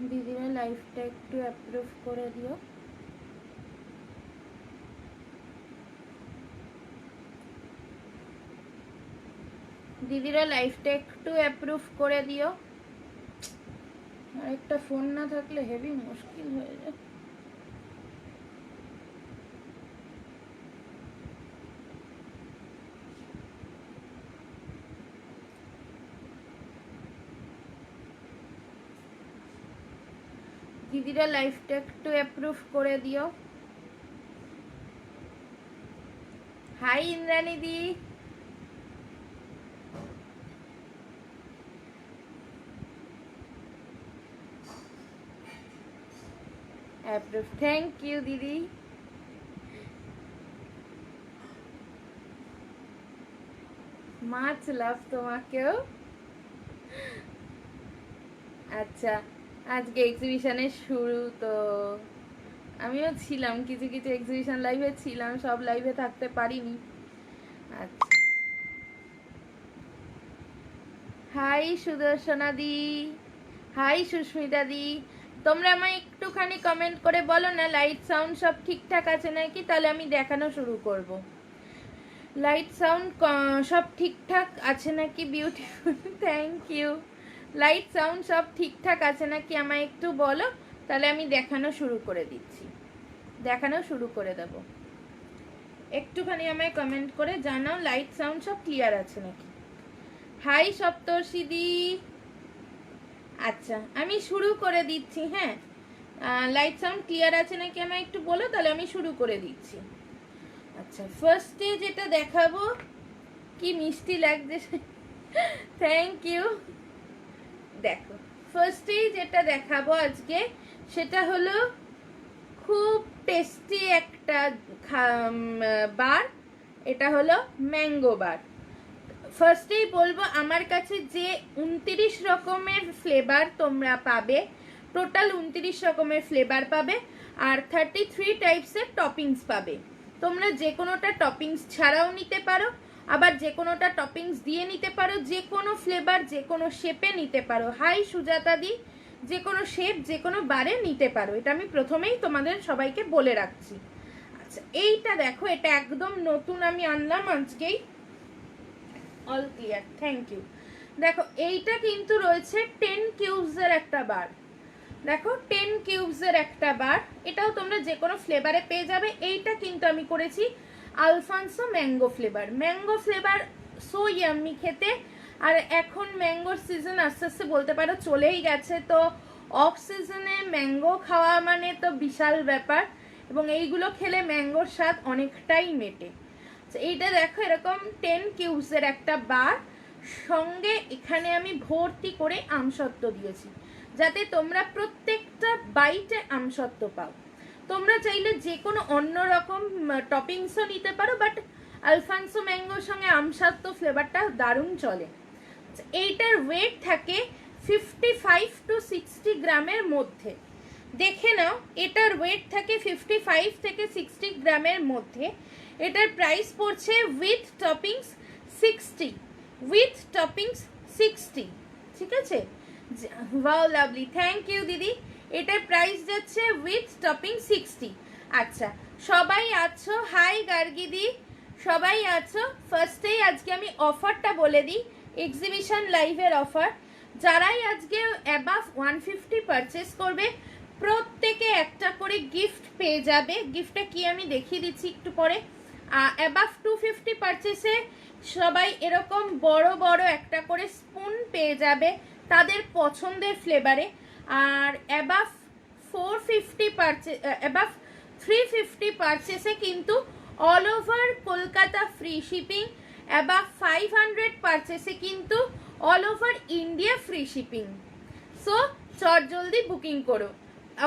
দিদিরা লাইভটা একটু অ্যাপ্রুভ করে দিও। দিদিরা লাইভটা একটু অ্যাপ্রুভ করে দিও। আর একটা ফোন না থাকলে হেভি মুশকিল হয়ে যায়। দিদিরা লাইভটা একটু অ্যাপ্রুভ করে দিও। হাই ইন্দ্রাণী দি। অ্যাপ্রুভ, থ্যাংক ইউ দিদি। মাছ লাভ তোমাকেও। আচ্ছা, আজকে এক্সিবিশনের শুরু তো আমিও ছিলাম, কিছু কিছু এক্সিবিশন লাইভে ছিলাম, সব লাইভে থাকতে পারিনি। আচ্ছা, হাই সুদর্শনা দি, হাই সুস্মিতা দি। তোমরা আমায় একটুখানি কমেন্ট করে বলো না লাইট সাউন্ড সব ঠিকঠাক আছে নাকি, তাহলে আমি দেখানো শুরু করব। লাইট সাউন্ড সব ঠিকঠাক আছে নাকি? Beautiful, thank you. Light sound সব ঠিকঠাক আছে নাকি আমায় একটু বলো, তাহলে আমি দেখানো শুরু করে দিচ্ছি, দেখানো শুরু করে দেব। একটুখানি আমায় কমেন্ট করে জানাও লাইট সাউন্ড সব ক্লিয়ার আছে নাকি। হাই সপ্তর্ষিদি। আচ্ছা, আমি শুরু করে দিচ্ছি। হ্যাঁ, লাইট সাউন্ড ক্লিয়ার আছে নাকি আমায় একটু বলো, তাহলে আমি শুরু করে দিচ্ছি। আচ্ছা, ফার্স্টে যেটা দেখাবো, কি মিষ্টি লাগছে, থ্যাংক ইউ। দেখো, ফার্স্টেই যেটা দেখাবো আজকে সেটা হলো খুব টেস্টি একটা বার। এটা হলো ম্যাঙ্গো বার। ফার্স্টেই বলবো, আমার কাছে যে 29 রকমের ফ্লেভার তোমরা পাবে, টোটাল 29 রকমের ফ্লেভার পাবে, আর 33 টাইপসের টপিংস পাবে। তোমরা যে কোনোটা টপিংস ছাড়াও নিতে পারো, আবার যে কোনোটা টপিংস দিয়ে নিতে পারো, যে কোনো ফ্লেভার যে কোনো শেপে নিতে পারো। হাই সুজাতা দি, যে কোনো শেপ যে কোনো বারে নিতে পারো, এটা আমি প্রথমেই তোমাদের সবাইকে বলে রাখছি। আচ্ছা, এইটা দেখো, এটা একদম নতুন আমি আনলাম আজকেই। All clear, thank you. দেখো, এইটা কিন্তু রয়েছে 10 কিউবসের একটা বার। দেখো, 10 কিউবসের একটা বার, এটাও তোমরা যে কোনো ফ্লেভারে পেয়ে যাবে। এইটা কিন্তু আমি করেছি Alfonso mango flavour. Mango flavour so yummy খেতে। আর এখন ম্যাঙ্গোর সিজন আস্তে আস্তে বলতে পারো চলেই গেছে, তো অফ সিজনে ম্যাঙ্গো খাওয়া মানে তো বিশাল ব্যাপার, এবং এইগুলো খেলে ম্যাঙ্গোর স্বাদ অনেকটাই মেটে। এইটা দেখো, এরকম 10 কিউবসের একটা বার, সঙ্গে এখানে আমি ভর্তি করে আমসত্ত্ব দিয়েছি, যাতে তোমরা প্রত্যেকটা বাইটে আমসত্ত্ব পাও। তোমরা চাইলে যে কোনো অন্য রকম টপিংসও নিতে পারো, বাট আলফানসো ম্যাঙ্গোর সঙ্গে আমসত্ত্ব ফ্লেভারটা দারুণ চলে। এইটার ওয়েট থাকে 55 to 60 গ্রামের মধ্যে। দেখে নাও, এটার ওয়েট থাকে 55 থেকে 60 গ্রামের মধ্যে। এটার প্রাইস পড়ছে উইথ টপিংস 60, উইথ টপিংস 60, ঠিক আছে? ওয়াও, লাভলি, থ্যাংক ইউ দিদি। এটার প্রাইস যাচ্ছে উইথ টপিং 60। আচ্ছা, সবাই আছো? হাই গার্গিদি, সবাই আছো? ফার্স্টেই আজকে আমি অফারটা বলে দিই, এক্সিবিশন লাইভের অফার। যারাই আজকে অ্যাবাভ 150 পারচেস করবে, প্রত্যেকে একটা করে গিফট পেয়ে যাবে। গিফটটা কি আমি দেখিয়ে দিচ্ছি একটু পরে। অ্যাবাভ 250 পারচেসে সবাই এরকম বড় বড় একটা করে স্পুন পেয়ে যাবে তাদের পছন্দের ফ্লেভারে। আর অ্যাবাভ 450 পারচেস, অ্যাবাভ 350 পারচেসে কিন্তু all over Kolkata free shipping. Above 500 পারচেসে কিন্তু all over India free shipping. So চট জলদি বুকিং করো।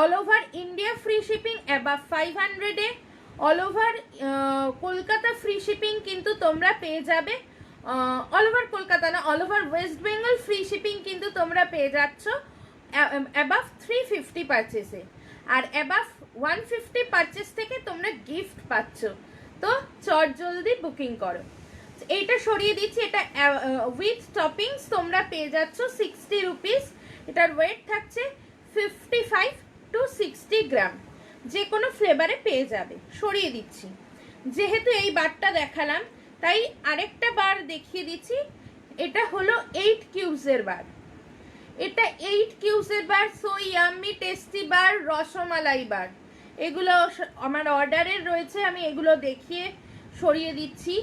All over India free shipping above 500-এ, all over Kolkata free shipping কিন্তু তোমরা পেয়ে যাবে, অল ওভার কলকাতা না, all over West Bengal free shipping কিন্তু তোমরা পেয়ে যাচ্ছ অ্যাবাভ 350 পারচেসে। আর অ্যাবাভ 150 পারচেস থেকে তোমরা গিফট পাচ্ছ। তো চট জলদি বুকিং করো। এইটা সরিয়ে দিচ্ছি, এটা উইথ টপিংস তোমরা পেয়ে যাচ্ছ 60 রুপিস। এটার ওয়েট থাকছে 55 to 60 গ্রাম যে কোনো ফ্লেভারে পেয়ে যাবে। সরিয়ে দিচ্ছি, যেহেতু এই বারটা দেখালাম তাই আরেকটা বার দেখিয়ে দিচ্ছি। এটা হলো 8 কিউবসের বার, এটা 8 কিউবসের বার। সো ইয়াম্মি টেস্টি বার, রসমালাই বার, এগুলো আমার অর্ডারের রয়েছে। আমি এগুলো দেখিয়ে সরিয়ে দিচ্ছি,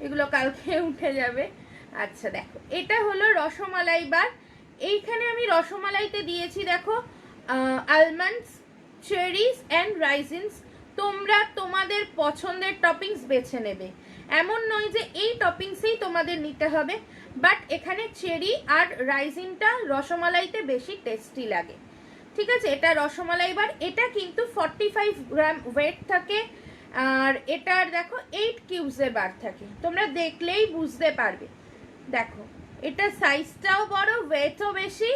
এগুলো কালকে উঠে যাবে। আচ্ছা দেখো, এটা হলো রসমালাই বার। এইখানে আমি রসমালাইতে দিয়েছি দেখো আলমন্ডস, চেরিস অ্যান্ড রাইজিনস। তোমরা তোমাদের পছন্দের টপিংস বেছে নেবে, এমন নয় যে এই টপিংসেই তোমাদের নিতে হবে, বাট এখানে চেরি আর রাইজিনটা রসমালাইতে বেশি টেস্টি লাগে। ঠিক আছে, এটা রসমালাই বার। এটা কিন্তু 45 গ্রাম ওয়েট থাকে, আর এটার দেখো 8 কিউবসের বার থাকে, তোমরা দেখলেই বুঝতে পারবে। দেখো এটা সাইজটাও বড়, ওয়েটও বেশি,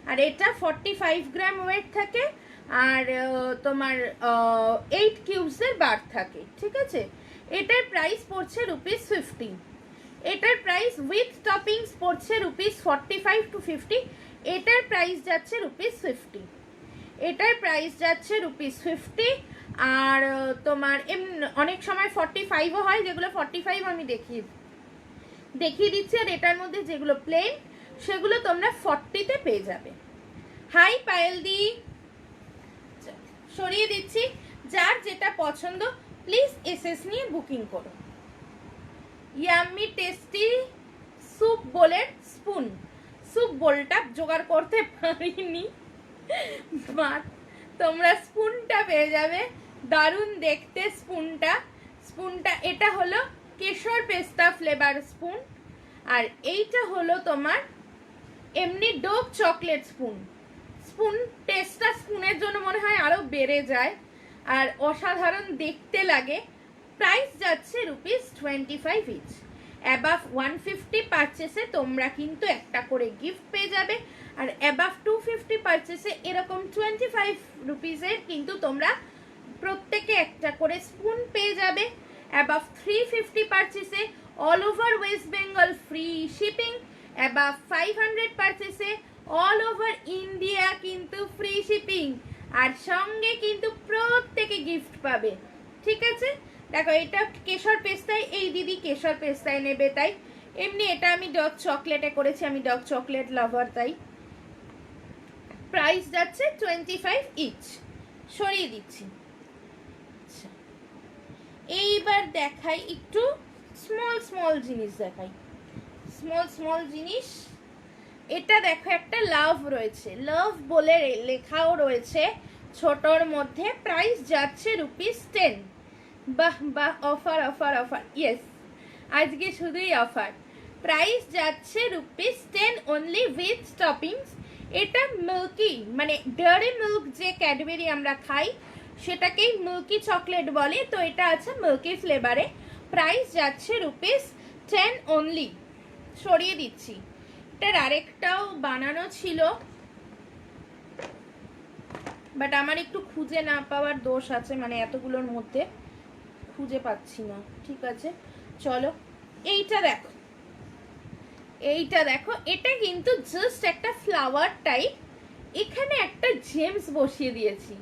আর এটা 45 গ্রাম ওয়েট থাকে, আর তোমার 8 কিউবসের বার থাকে। ঠিক আছে, এটার প্রাইস পড়ছে ₹50। এটার প্রাইস উইথ টপিংস পড়ছে ₹45 to 50। এটার প্রাইস যাচ্ছে ₹50। এটার প্রাইস যাচ্ছে ₹50। আর তোমার অনেক সময় 45ও হয়, যেগুলো 45 আমি দেখিয়ে দিচ্ছি। আর এটার মধ্যে যেগুলো প্লেন সেগুলো তোমরা 40তে পেয়ে যাবে। হাই পায়েল দি, সরিয়ে দিচ্ছি। যার যেটা পছন্দ প্লিজ এসএস নিয়ে বুকিং করো। ইয়াম্মি টেস্টি স্যুপ বোলের স্পুন, স্যুপ বোলটা জোগাড় করতে পারিনি, বাট তোমরা স্পুনটা পেয়ে যাবে। দারুণ দেখতে স্পুনটা এটা হলো কেশর পেস্তা ফ্লেভার স্পুন, আর এইটা হলো তোমার এমনি ডোভ চকলেট স্পুন টেস্টটা স্পুনের জন্য মনে হয় আরো বেড়ে যায়, আর অসাধারণ দেখতে লাগে। প্রাইস যাচ্ছে ₹25 ইচ। অ্যাবাভ 150 পারচেসে তোমরা কিন্তু একটা করে গিফট পেয়ে যাবে, আর অ্যাবাভ 250 পারচেসে এরকম 25 রুপিসের কিন্তু তোমরা প্রত্যেকে একটা করে স্পুন পেয়ে যাবে। অ্যাবাভ 350 পারচেসে all over West Bengal free shipping. Above 500 পারচেসে অল ওভার ইন্ডিয়া কিন্তু ফ্রি শিপিং, আর সঙ্গে কিন্তু প্রত্যেকে গিফট পাবে। ঠিক আছে, দেখো এটা কেশর পেস্তায়, এই দিদি কেশর পেস্তায় নেবে তাই। এমনি এটা আমি ডার্ক চকলেটে করেছি, আমি ডার্ক চকলেট লাভার তাই। প্রাইস যাচ্ছে 25 ইচ। সরিয়ে দিচ্ছি। আচ্ছা, এইবার দেখাই একটু স্মল জিনিস দেখাই, স্মল জিনিস। এটা দেখো একটা লাভ রয়েছে, লাভ বলে লেখাও রয়েছে ছোটর মধ্যে। প্রাইস যাচ্ছে ₹10। বাহ বাহ, অফার অফার অফার, ইয়েস আজকে শুধুই অফার। প্রাইস যাচ্ছে ₹10 অনলি উইথ টপিংস। এটা মিল্কি মানে ডেয়ারি মিল্ক, যে ক্যাডবেরি আমরা খাই সেটাকেই মিল্কি চকলেট বলে, তো এটা আছে মিল্কি ফ্লেভারে। প্রাইস যাচ্ছে ₹10 অনলি। সরিয়ে দিচ্ছি। এটার আরেকটাও বানানো ছিল, বাট আমার একটু খুঁজে না পাওয়ার দোষ আছে, মানে এতগুলোর মধ্যে খুঁজে পাচ্ছি না। ঠিক আছে, চলো এইটা দেখো, এইটা দেখো। এটা কিন্তু জাস্ট একটা ফ্লাওয়ার টাইপ, এখানে একটা জেমস বসিয়ে দিয়েছি।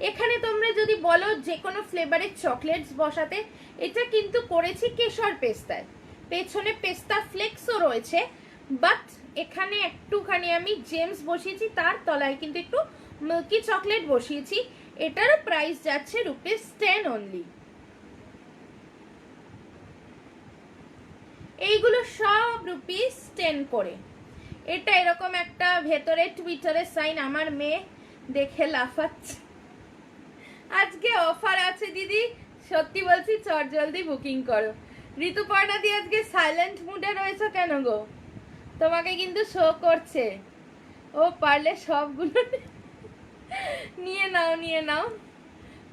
এখানে তোমরা যদি বলো যে কোনো ফ্লেভারের চকলেটস বসাতে, এটা কিন্তু করেছি কেশর পেস্তায়, পেছনে পেস্তা ফ্লেক্সও রয়েছে, বাট এখানে একটুখানি আমি জেমস বসিয়েছি, তার তলায় কিন্তু একটু মিল্কি চকলেট বসিয়েছি। এটারও প্রাইস যাচ্ছে ₹10 অনলি। এইগুলো সব ₹10 করে। এটা এরকম একটা ভেতরে টুইটারের সাইন, আমার মেয়ে দেখে লাফাচ্ছে। আজকে অফার আছে দিদি, সত্যি বলছি, চট জলদি বুকিং করো। ঋতুপর্ণা দি আজকে সাইলেন্ট মুডে রয়েছে কেন গো? তোমাকে কিন্তু শো করছে, ও পারলে সবগুলো নিয়ে নাও।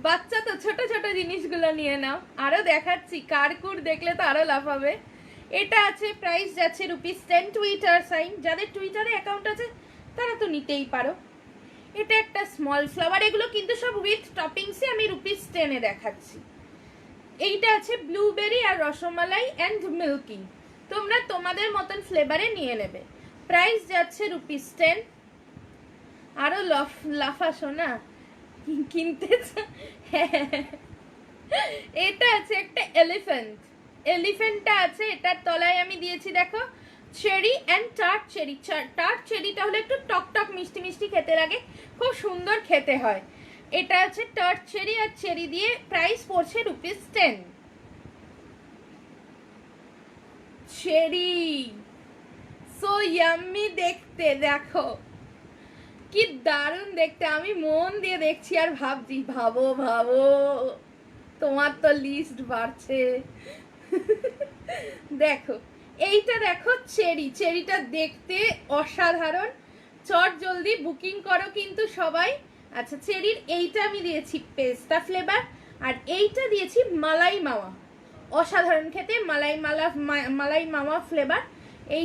বাচ্চা তো, ছোট ছোট জিনিসগুলো নিয়ে নাও। আরো দেখাচ্ছি, কারকুর দেখলে তো আরো লাফাবে। এটা আছে, প্রাইস যাচ্ছে ₹10। টুইটার সাইন, যাদের টুইটারে অ্যাকাউন্ট আছে তারা তো নিতেই পারো। এটা একটা স্মল ফ্লাওয়ার, এগুলো কিন্তু সব উইথ টপিংসে আমি ₹10 দেখাচ্ছি। এইটা আছে ব্লুবেরি আর রসমালাই অ্যান্ড মিল্কি, তোমরা তোমাদের মতন ফ্লেভারে নিয়ে নেবে। প্রাইস যাচ্ছে ₹10। আরো লাফাসো না কিনতে হ্যাঁ, এটা আছে একটা এলিফ্যান্ট, এলিফ্যান্টটা আছে, এটার তলায় আমি দিয়েছি দেখো cherry and tart cherry. Tart চেরিটা হলো একটু টক টক মিষ্টি মিষ্টি খেতে লাগে, খুব সুন্দর খেতে হয়। এটা আছে টার্ট চেরি আর চেরি দিয়ে, প্রাইস পড়ছে ₹10। চেরি সো ইয়াম্মি দেখতে, দেখো কি দারুণ দেখতে, আমি মন দিয়ে দেখছি আর ভাবছি, ভাবো ভাবো তোমার তো লিস্ট বাড়ছে। দেখো এইটা দেখো চেরি, চেরিটা দেখতে অসাধারণ, চট জলদি বুকিং করো কিন্তু সবাই। আচ্ছা চেরির এইটা আমি দিয়েছি পেস্তা ফ্লেভার, আর এইটা দিয়েছি মালাই মাওয়া, অসাধারণ খেতে, মালাই মাওয়া ফ্লেভার। এই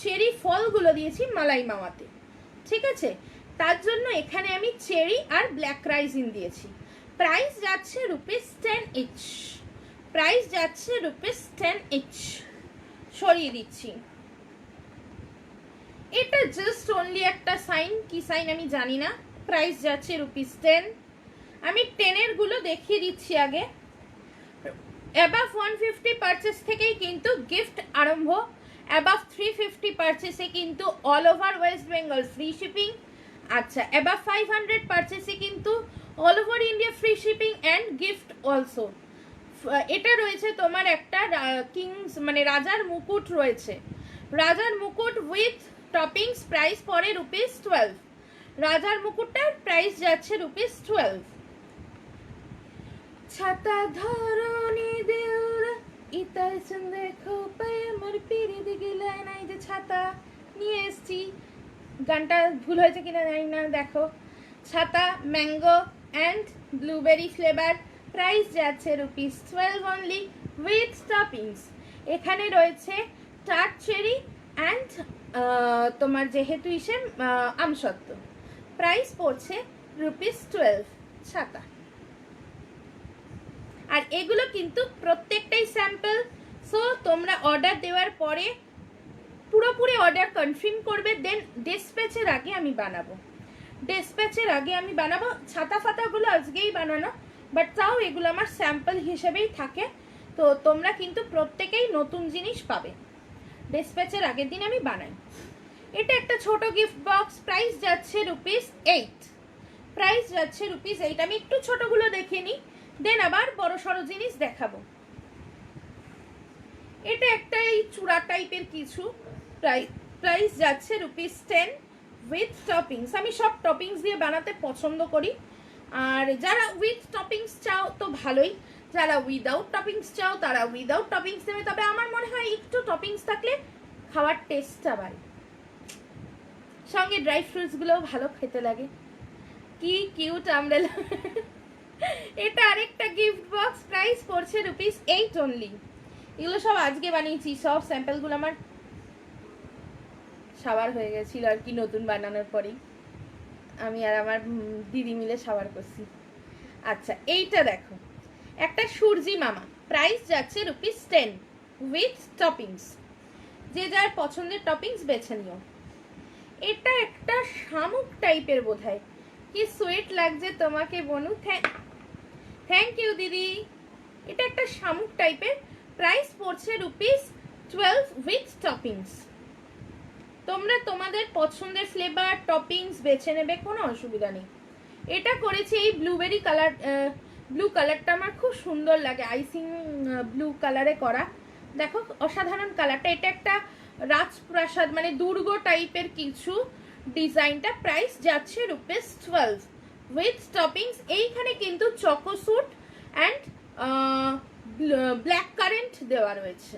চেরি ফলগুলো দিয়েছি মালাই মাওয়াতে, ঠিক আছে? তার জন্য এখানে আমি চেরি আর ব্ল্যাক রাইজিন দিয়েছি। প্রাইস যাচ্ছে ₹10 ইচ, প্রাইস যাচ্ছে ₹10 ইচ। সরিয়ে দিচ্ছি। এটা জাস্ট অনলি একটা সাইন, কি সাইন আমি জানি না। প্রাইস যাচ্ছে ₹10। আমি 10-এর গুলো দেখিয়ে দিচ্ছি আগে। অ্যাবাভ 150 পারচেস থেকেই কিন্তু গিফট আরম্ভ, অ্যাবাভ 350 পারচেসে কিন্তু all over West Bengal free shipping. আচ্ছা অ্যাবাভ 500 পারচেসে কিন্তু all over India free shipping and gift also. এটা রয়েছে তোমার একটা কিংস মানে রাজার মুকুট রয়েছে, রাজার মুকুট উইথ টপিংস, প্রাইস পড়ে ₹12। রাজার মুকুটটার প্রাইস যাচ্ছে ₹12। ছাতা ধরনি দিল ইতাল দেখো পাই আমার পিড়ি দিকে নাই, যে ছাতা নিয়ে এসছি, গানটা ভুল হয়েছে কিনা জানি না। দেখো ছাতা mango and blueberry flavour, price যাচ্ছে ₹12 অনলি উইথ টপিংস। এখানে রয়েছে টার্ট চেরি অ্যান্ড তোমার যেহেতু ইসে আমসত্ত্ব, প্রাইস পড়ছে ₹12 ছাতা। আর এগুলো কিন্তু প্রত্যেকটাই স্যাম্পল, সো তোমরা অর্ডার দেওয়ার পরে পুরোপুরি অর্ডার কনফার্ম করবে, দেন ডিসপ্যাচের আগে আমি বানাবো, ডিসপ্যাচের আগে আমি বানাবো। ছাতা ফাতাগুলো আজকেই বানানো, বাট তাও এগুলো আমার স্যাম্পল হিসেবেই থাকে, তো তোমরা কিন্তু প্রত্যেকেই নতুন জিনিস পাবে, ডিসপ্যাচের আগের দিন আমি বানাই। এটা একটা ছোট গিফট বক্স, প্রাইস যাচ্ছে ₹8, প্রাইস যাচ্ছে ₹8। আমি একটু ছোটগুলো দেখে নিই, দেন আবার বড় সড়ো জিনিস দেখাবো। এটা একটা এই চূড়া টাইপের কিছু, প্রাইস যাচ্ছে ₹10 উইথ টপিংস। আমি সব টপিংস দিয়ে বানাতে পছন্দ করি, আর যারা উইথ টপিংস চাও তো ভালোই, যারা উইদাউট টপিংস চাও তারা উইদাউট টপিংস দেবে, তবে আমার মনে হয় একটু টপিংস থাকলে খাওয়ার টেস্টটা বাড়ে, সঙ্গে ড্রাই ফ্রুটসগুলোও ভালো খেতে লাগে। কি কিউট আমব্রেলা। এটা আরেকটা গিফট বক্স, প্রাইস পড়ছে ₹8 অনলি। এগুলো সব আজকে বানিয়েছি, সব স্যাম্পলগুলো আমার সাবার হয়ে গেছিল আর কি, নতুন বানানোর পরেই আমি আর আমার দিদি মিলে সাবার করছি। আচ্ছা এইটা দেখো একটা সূর্যি মামা, প্রাইস যাচ্ছে ₹10 উইথ টপিংস, যে যার পছন্দের টপিংস বেছে নিও। এটা একটা শামুক টাইপের বোধহয়, কি সুইট লাগছে তোমাকে বনু, থ্যাংক ইউ দিদি। এটা একটা শামুক টাইপের, প্রাইস পড়ছে ₹12 উইথ টপিংস। তোমরা তোমাদের পছন্দের ফ্লেভার টপিংস বেছে নেবে, কোনো অসুবিধা নেই। এটা করেছি এই ব্লুবেরি কালার, ব্লু কালারটা আমার খুব সুন্দর লাগে, আইসিং ব্লু কালারে করা, দেখো অসাধারণ কালারটা। এটা একটা রাজপ্রাসাদ মানে দুর্গ টাইপের কিছু ডিজাইনটা, প্রাইস যাচ্ছে ₹12 উইথ টপিংস। এইখানে কিন্তু চকোসুট অ্যান্ড ব্ল্যাক কারেন্ট দেওয়া রয়েছে,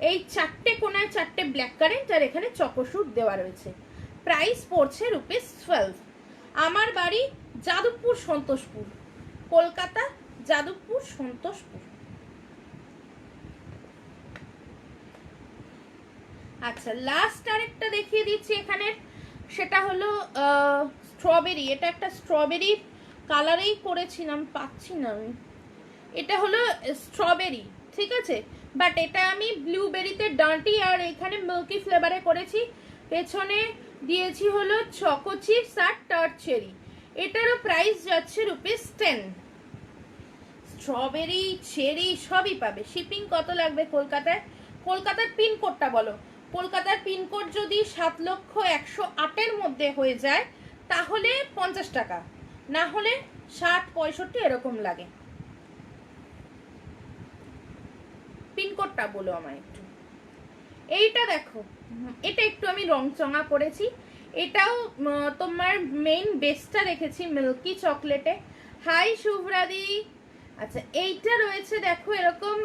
এই চারটে কোনায় চারটে ব্ল্যাক কারেন্ট আর এখানে চকোসুট দেওয়া রয়েছে, প্রাইস পড়ছে ₹12। আমার বাড়ি যাদবপুর সন্তোষপুর, কলকাতা যাদবপুর সন্তোষপুর। আচ্ছা লাস্ট আরেকটা দেখিয়ে দিচ্ছি এখানে, সেটা হলো স্ট্রবেরি। এটা একটা স্ট্রবেরির কালারেই করেছিলাম, পাচ্ছি না আমি, এটা হলো স্ট্রবেরি, ঠিক আছে, বাট এটা আমি ব্লুবেরিতে ডাঁটি আর এখানে মিল্কি ফ্লেভারে করেছি। পেছনে দিয়েছি হলো চকো চিপস আর টার্ট চেরি, এটারও প্রাইস যাচ্ছে ₹10। স্ট্রবেরি চেরি সবই পাবে। শিপিং কত লাগবে কলকাতায়? কলকাতার পিনকোডটা বলো। কলকাতার পিনকোড যদি 7,108-এর মধ্যে হয়ে যায় তাহলে 50 টাকা, না হলে 60-65 এরকম লাগে। পিনকোডটা বলো আমায় একটু। এইটা দেখো, এটা একটু আমি রংচঙা করেছি, এটাও তোমার মেইন বেসটা রেখেছি মিল্কি চকলেটে। হাই শুভ্রাদি। আচ্ছা এইটা রয়েছে দেখো এরকম,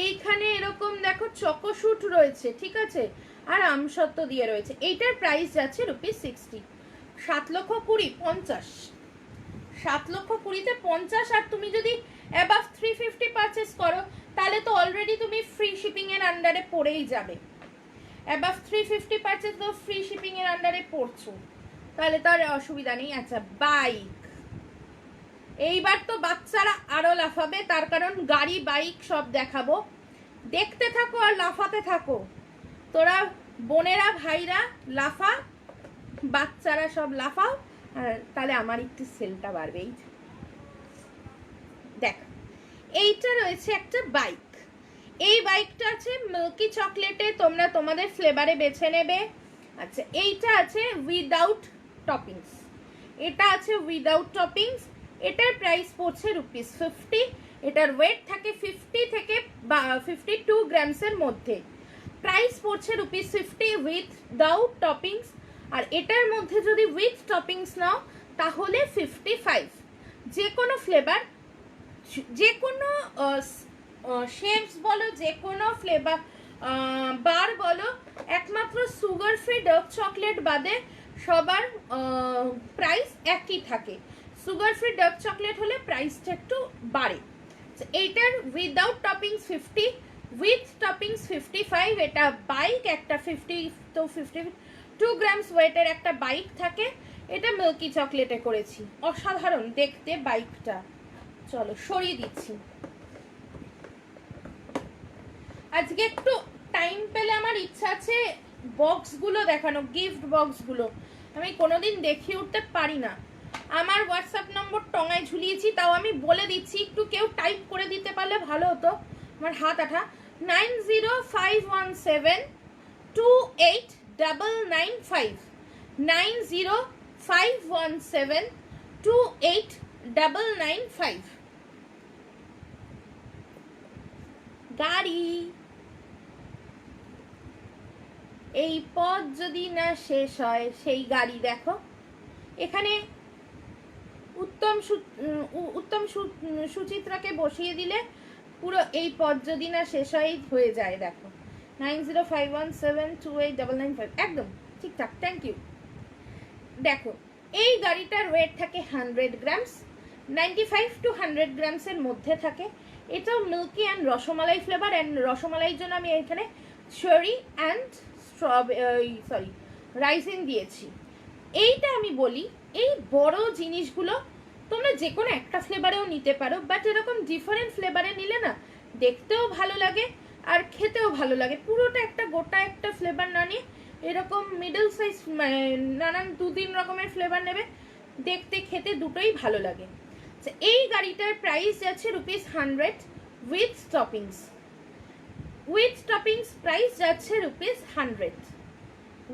এইখানে এরকম দেখো চকোশুট রয়েছে, ঠিক আছে, আর আমসত্ব দিয়ে রয়েছে। এইটার প্রাইস যাচ্ছে ₹60। 7,20,000 50, 7,20,000-তে 50। আর তুমি যদি অ্যাবাভ 350 পারচেস করো তাহলে তো অলরেডি তুমি ফ্রি শিপিং এর আন্ডারে পড়েই যাবে। অ্যাবাভ 350 পারচেস তো ফ্রি শিপিং এর আন্ডারে পড়ছো, তাহলে তো আর অসুবিধা নেই। আচ্ছা বাইক, এইবার তো বাচ্চারা আরো লাফাবে, তার কারণ গাড়ি বাইক সব দেখাবো। দেখতে থাকো আর লাফাতে থাকো, তোরা বোনেরা ভাইরা লাফা, বাচ্চারা সব লাফাও, তাহলে আমার একটু সেলটা বাড়বেই। দেখ এইটা রয়েছে একটা বাইক, এই বাইকটা আছে মিল্কি চকলেটে, তোমরা তোমাদের ফ্লেভারে বেছে নেবে। আচ্ছা এইটা আছে উইদাউট টপিংস, এটা আছে উইদাউট টপিংস, এটার প্রাইস পড়ছে ₹50। এটার ওয়েট থাকে 50 থেকে 52 গ্রামসের মধ্যে, প্রাইস পড়ছে ₹50 উইদাউট টপিংস। আর এটার মধ্যে যদি উইথ টপিংস নাও তাহলে 55। যে কোনো ফ্লেভার, যে কোনো শেপস বলো, যে কোনো ফ্লেভার বার বলো, একমাত্র সুগার ফ্রি ডার্ক চকলেট বাদে সবার প্রাইস একই থাকে। সুগার ফ্রি ডার্ক চকলেট হলে প্রাইসটা একটু বাড়ে। এইটার উইদাউট টপিংস 50, উইথ টপিংস 55। এটা বাইক, একটা 52 গ্রামস ওয়েটের একটা বাইক থাকে, এটা মিল্কি চকলেটে করেছি, অসাধারণ দেখতে বাইকটা। চলো সরিয়ে দিচ্ছি। আজকে একটু টাইম পেলে আমার ইচ্ছা আছে বক্সগুলো দেখানো, গিফট বক্সগুলো আমি কোনোদিন দেখিয়ে উঠতে পারি না। আমার হোয়াটসঅ্যাপ নম্বর টঙায় ঝুলিয়েছি, তাও আমি বলে দিচ্ছি, একটু কেউ টাইপ করে দিতে পারলে ভালো হতো, আমার হাত আঠা। 9051728995, 9051728995। গাড়ি, এই পথ যদি না শেষ হয় সেই গাড়ি দেখো। এখানে উত্তম সুচিত্রাকে বসিয়ে দিলে পুরো এই পথ যদি না শেষ হয় হয়ে যায়। দেখো 9051728995, একদম ঠিকঠাক, থ্যাংক ইউ। দেখো এই গাড়িটার ওয়েট থাকে 100 গ্রামস, 95 to 100 গ্রামসের মধ্যে থাকে। এটাও milky and rasmalai flavour, and রসমালাইয়ের জন্য আমি এখানে চেরি অ্যান্ড রাইসিন দিয়েছি। এইটা আমি বলি, এই বড় জিনিসগুলো তোমরা যে কোনো একটা ফ্লেভারেও নিতে পারো, বাট এরকম ডিফারেন্ট ফ্লেভারে নিলে না দেখতেও ভালো লাগে আর খেতেও ভালো লাগে। পুরোটা একটা গোটা একটা ফ্লেভার না নিয়ে এরকম মিডল সাইজ নানান 2-3 রকমের ফ্লেভার নেবে, দেখতে খেতে দুটোই ভালো লাগে। এই গাড়িটার প্রাইস যাচ্ছে ₹100 with toppings. With toppings price যাচ্ছে ₹100,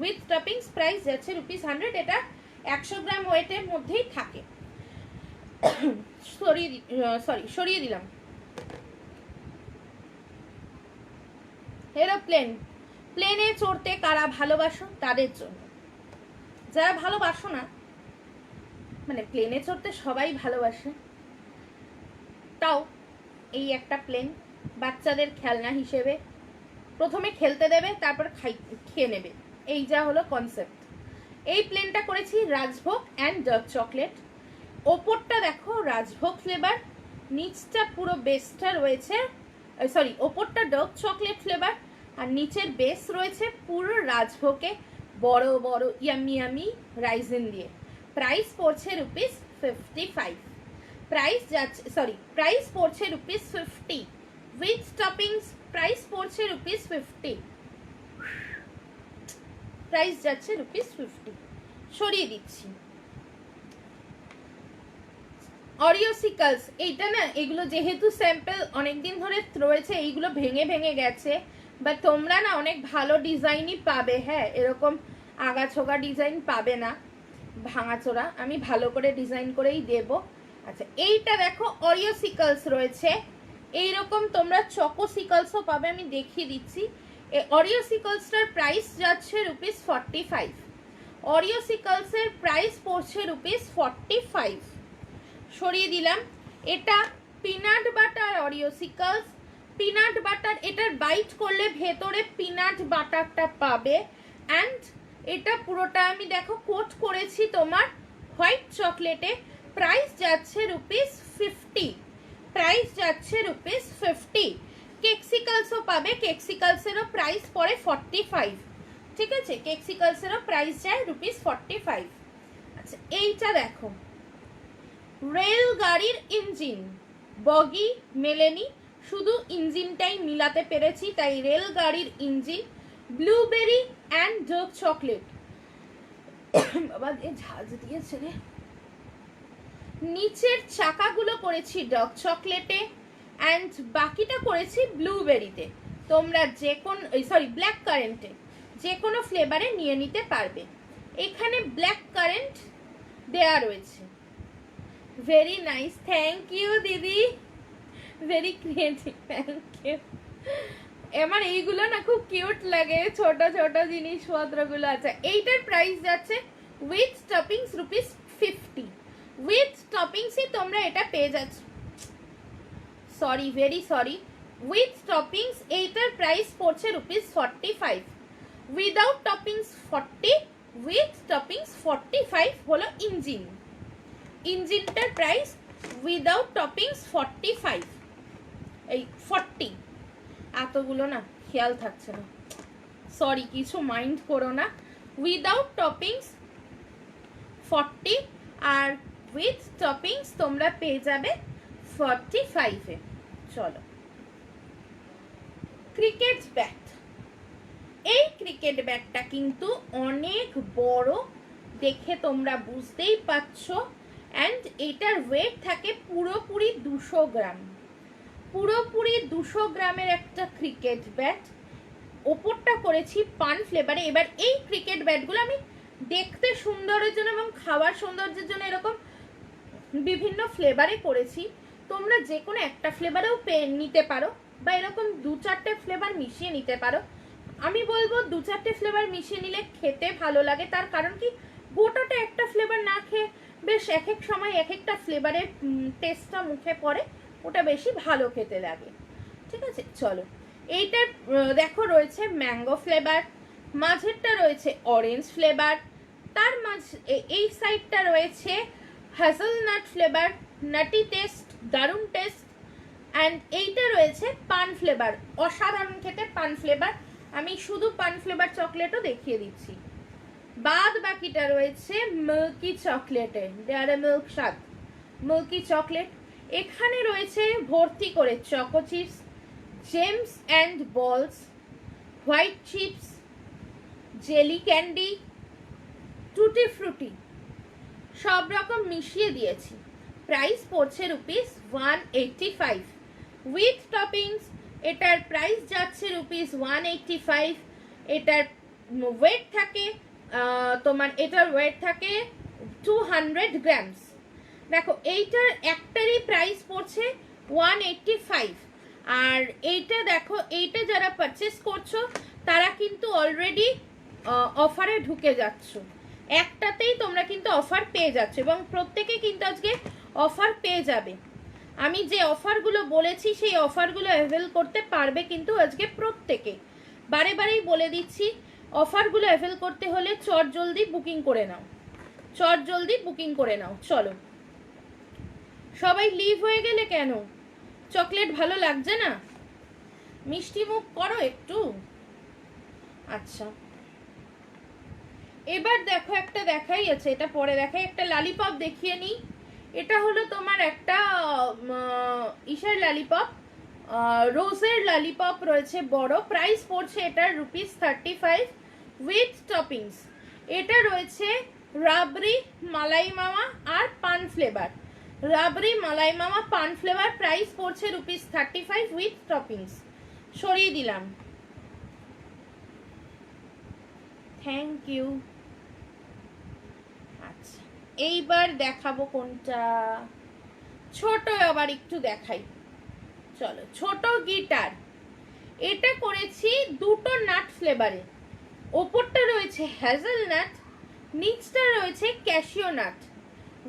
উইথ টপিংস প্রাইস যাচ্ছে ₹100। এটা 100 গ্রাম ওয়েটের মধ্যেই থাকে। সরিয়ে দিলাম। এরোপ্লেন, প্লেনে চড়তে কারা ভালোবাসো তাদের জন্য, যারা ভালোবাসো না, মানে প্লেনে চড়তে সবাই ভালোবাসে, তাও এই একটা প্লেন বাচ্চাদের খেলনা হিসেবে প্রথমে খেলতে দেবে, তারপর খেয়ে নেবে, এই যা হলো কনসেপ্ট। এই প্লেনটা করেছি রাজভোগ অ্যান্ড ডার্ক চকলেট। ওপরটা দেখো রাজভোগ ফ্লেভার, নিচটা পুরো বেসটা রয়েছে, ওপরটা ডার্ক চকলেট ফ্লেভার, আর নিচের বেস রয়েছে পুরো রাজভোগে বড় বড় ইয়ামি রাইজিন দিয়ে। প্রাইস পড়ছে ₹55। প্রাইস পড়ছে ₹50 উইথ টপিংস, প্রাইস পড়ছে ₹50। প্রাইস যাচ্ছে ₹50। সরিয়ে দিচ্ছি। অরিওসিকালস, এইটা না, এগুলো যেহেতু স্যাম্পল অনেকদিন ধরে রয়েছে, এইগুলো ভেঙে ভেঙে গেছে, বা তোমরা না অনেক ভালো ডিজাইনই পাবে, হ্যাঁ, এরকম আগাছোগা ডিজাইন পাবে না ভাঙাচোরা, আমি ভালো করে ডিজাইন করেই দেব। আচ্ছা, এইটা দেখো অরিওসিকালস রয়েছে, এইরকম তোমরা চকোসিকালসও পাবে, আমি দেখিয়ে দিচ্ছি। এই অরিওসিকালসটার প্রাইস যাচ্ছে ₹45। অরিওসিকালসের প্রাইস পড়ছে ₹45। সরিয়ে দিলাম। এটা পিনাট বাটার অরিওসিকালস, পিনাট বাটার, এটার বাইট করলে ভেতরে পিনাট বাটারটা পাবে। অ্যান্ড এটা পুরোটা আমি দেখো কোট করেছি তোমার হোয়াইট চকলেটে। প্রাইস যাচ্ছে ₹50। প্রাইস যাচ্ছে ₹50। কেক্সিকালসও পাবে, কেক্সিকালসেরও প্রাইস পড়ে 45। ঠিক আছে, কেক্সিকালসেরও প্রাইস যায় ₹45। আচ্ছা, এইটা দেখো রেল গাড়ির ইঞ্জিন, বগি মেলেনি, শুধু ইঞ্জিনটাই মিলাতে পেরেছি, তাই রেল গাড়ির engine, blueberry and dark chocolate. বাবা এ ঝাঁজ দিয়েছে রে। নিচের চাকাগুলো করেছি ডার্ক চকলেটে, অ্যান্ড বাকিটা করেছি ব্লুবেরিতে। তোমরা যে কোন, সরি, ব্ল্যাক কারেন্টে, যে কোনো ফ্লেভারে নিয়ে নিতে পারবে। এখানে ব্ল্যাক কারেন্ট দেয়া রয়েছে। ভেরি নাইস, থ্যাংক ইউ দিদি, ভেরি ক্রিয়েটিভ, থ্যাংক ইউ। আমার এইগুলো না খুব কিউট লাগে, ছোট ছোট জিনিসপত্রগুলো। আছে, এইটার প্রাইস যাচ্ছে উইথ টপিংস ₹50। উইথ টপিংসই তোমরা এটা পেয়ে যাচ্ছ, sorry, very sorry, with toppings এইটার প্রাইস পড়ছে ₹45। উইদাউট টপিংস 40, উইথ টপিংস 45 হলো ইঞ্জিন। ইঞ্জিনটার প্রাইস উইদাউট টপিংস 45, এই 40। এতগুলো না খেয়াল থাকছে না, সরি, কিছু মাইন্ড করো না। উইদাউট টপিংস 40 আর উইথ টপিংস তোমরা পেয়ে যাবে 45-এ। চলো, ক্রিকেট ব্যাট। এই ক্রিকেট ব্যাটটা কিন্তু অনেক বড়, দেখে তোমরা বুঝতেই পারছো। অ্যান্ড এটার ওয়েট থাকে পুরোপুরি 200 গ্রাম, পুরোপুরি 200 গ্রামের একটা ক্রিকেট ব্যাট। ওপরটা করেছি পান ফ্লেভারে। এবার এই ক্রিকেট ব্যাটগুলো আমি দেখতে সুন্দরের জন্য এবং খাওয়ার সৌন্দর্যের জন্য এরকম বিভিন্ন ফ্লেভারে করেছি। তোমরা যে কোনো একটা ফ্লেভারেও নিতে পারো, বা এরকম 2-4টে ফ্লেভার মিশিয়ে নিতে পারো। আমি বলবো 2-4টে ফ্লেভার মিশিয়ে নিলে খেতে ভালো লাগে, তার কারণ কি, গোটাটা একটা ফ্লেভার না খেয়ে বেশ এক এক সময় এক একটা ফ্লেভারের টেস্টটা মুখে পড়ে, ওটা বেশি ভালো খেতে লাগে। ঠিক আছে, চলো, এইটার দেখো রয়েছে ম্যাঙ্গো ফ্লেভার, মাঝেরটা রয়েছে অরেঞ্জ ফ্লেভার, তার মাঝে এই সাইডটা রয়েছে হ্যাজেলনাট ফ্লেভার, নাটি টেস্ট, দারুণ টেস্ট। অ্যান্ড এইটা রয়েছে পান ফ্লেভার, অসাধারণ খেতে পান ফ্লেভার। আমি শুধু পান ফ্লেভার চকলেটও দেখিয়ে দিচ্ছি। বাদ বাকিটা রয়েছে মিল্কি চকলেটে, ডেয়ারি মিল্ক স্বাদ, মিল্কি চকলেট। এখানে রয়েছে ভর্তি করে চকো চিপস, জেমস অ্যান্ড বলস, হোয়াইট চিপস, জেলি ক্যান্ডি, টুটি ফ্রুটি, সব রকম মিশিয়ে দিয়েছি। প্রাইস পড়ছে ₹185 উইথ টপিংস। এটার প্রাইস যাচ্ছে ₹185। এটার ওয়েট থাকে তোমার, এটার ওয়েট থাকে 200 গ্রামস। দেখো, এইটার একটারই প্রাইস পড়ছে 185। আর এইটা দেখো, এইটা যারা পারচেস করছো তারা কিন্তু অলরেডি অফারে ঢুকে যাচ্ছ, একটাতেই তোমরা কিন্তু অফার পেয়ে যাচ্ছ, এবং প্রত্যেকে কিন্তু আজকে অফার পেয়ে যাবে। আমি যে অফারগুলো বলেছি সেই অফারগুলো অ্যাভেল করতে পারবে কিন্তু আজকে প্রত্যেকে। বারে বারেই বলে দিচ্ছি, অফারগুলো অ্যাভেল করতে হলে চট জলদি বুকিং করে নাও, চট জলদি বুকিং করে নাও। চলো, সবাই লিভ হয়ে গেলে কেন? চকলেট ভালো লাগছে না? মিষ্টি মুখ করো একটু। আচ্ছা, এবার দেখো একটা দেখাই আছে, এটা পরে দেখাই। একটা লালিপপ দেখিয়ে নিই। এটা হলো তোমার একটা ইসের লালিপপ, রোজের লালিপপ রয়েছে বড়। প্রাইস পড়ছে এটার ₹35 উইথ টপিংস। এটা রয়েছে রাবড়ি, মালাই মামা আর পান ফ্লেভার। রাবড়ি, মালাই মামা, পান ফ্লেভার, প্রাইস পড়ছে ₹35 উইথ টপিংস। সরিয়ে দিলাম, থ্যাংক ইউ। আচ্ছা, এইবার দেখাবো কোনটা, ছোট আবার একটু দেখাই, চলো। ছোট গিটার, এটা করেছি দুটো নাট ফ্লেভারে, ওপরটা রয়েছে হ্যাজেলনাট, নিচটা রয়েছে ক্যাশিও নাট।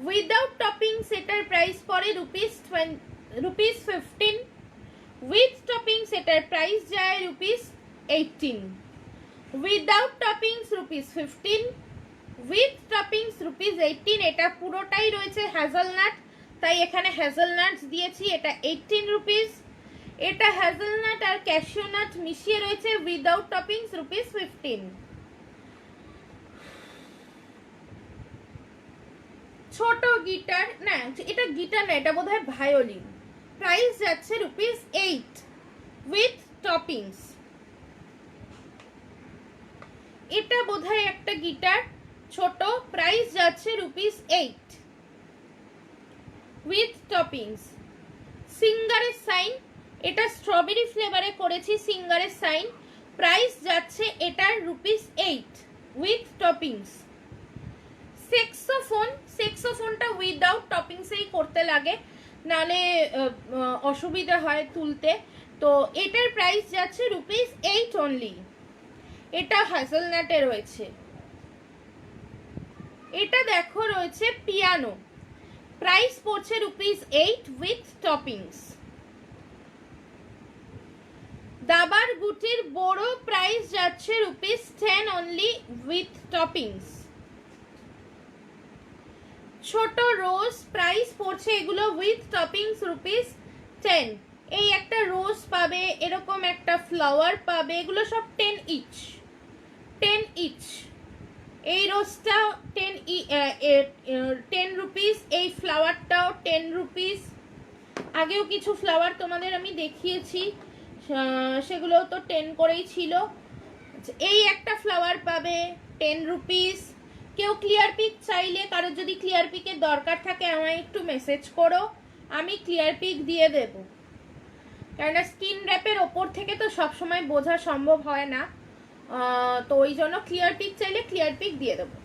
উইদাউট টপিংস এটার প্রাইস পড়ে ₹15। উইথ টপিংস এটার প্রাইস যায় ₹18। Without toppings ₹15, with toppings ₹18। এটা পুরোটাই রয়েছে হ্যাজেলনাট, তাই এখানে হ্যাজেলনাটস দিয়েছি, এটা ₹18। এটা হ্যাজেলনাট আর ক্যাশিও নাট মিশিয়ে রয়েছে, উইদাউট টপিংস ₹15। ছোট গিটার, না এটা গিটার না, এটা বোধহয় ভায়োলিন, প্রাইস যাচ্ছে ₹8 উইথ টপিংস। এটা বোধহয় একটা গিটার ছোট, প্রাইস যাচ্ছে ₹8 উইথ টপিংস। সিঙ্গারের সাইন, এটা স্ট্রবেরি ফ্লেভারে করেছি, সিঙ্গারের সাইন, প্রাইস যাচ্ছে এটার ₹8 উইথ টপিংস। সেক্সোফোন, সেক্সোফোনটা উইদাউট টপিংসেই করতে লাগে, নালে অসুবিধা হয় তুলতে, তো এটার প্রাইস যাচ্ছে ₹8 অনলি। এটা হ্যাজেলনাটে রয়েছে। এটা দেখো রয়েছে পিয়ানো, প্রাইস পড়ছে ₹8 উইথ টপিংস। দাবার গুটির বড়, প্রাইস যাচ্ছে ₹10 অনলি উইথ টপিংস। ছোট রোজ, প্রাইস পড়ছে এগুলো উইথ টপিংস ₹10। এই একটা রোজ পাবে, এরকম একটা ফ্লাওয়ার পাবে, এগুলো সব 10 ইচ, 10 ইচ। এই রোজটা 10 রুপিস, এই ফ্লাওয়ারটাও 10 রুপিস। আগেও কিছু ফ্লাওয়ার তোমাদের আমি দেখিয়েছি, সেগুলো তো 10 করেই ছিল। এই একটা ফ্লাওয়ার পাবে 10 রুপিস। কেউ ক্লিয়ার পিক চাইলে, কারোর যদি ক্লিয়ার পিকের দরকার থাকে আমায় একটু মেসেজ করো, আমি ক্লিয়ার পিক দিয়ে দেব, কেননা স্কিন র্যাপের ওপর থেকে তো সবসময় বোঝা সম্ভব হয় না, তো ওই জন্য ক্লিয়ার পিক চাইলে ক্লিয়ার পিক দিয়ে দেবো।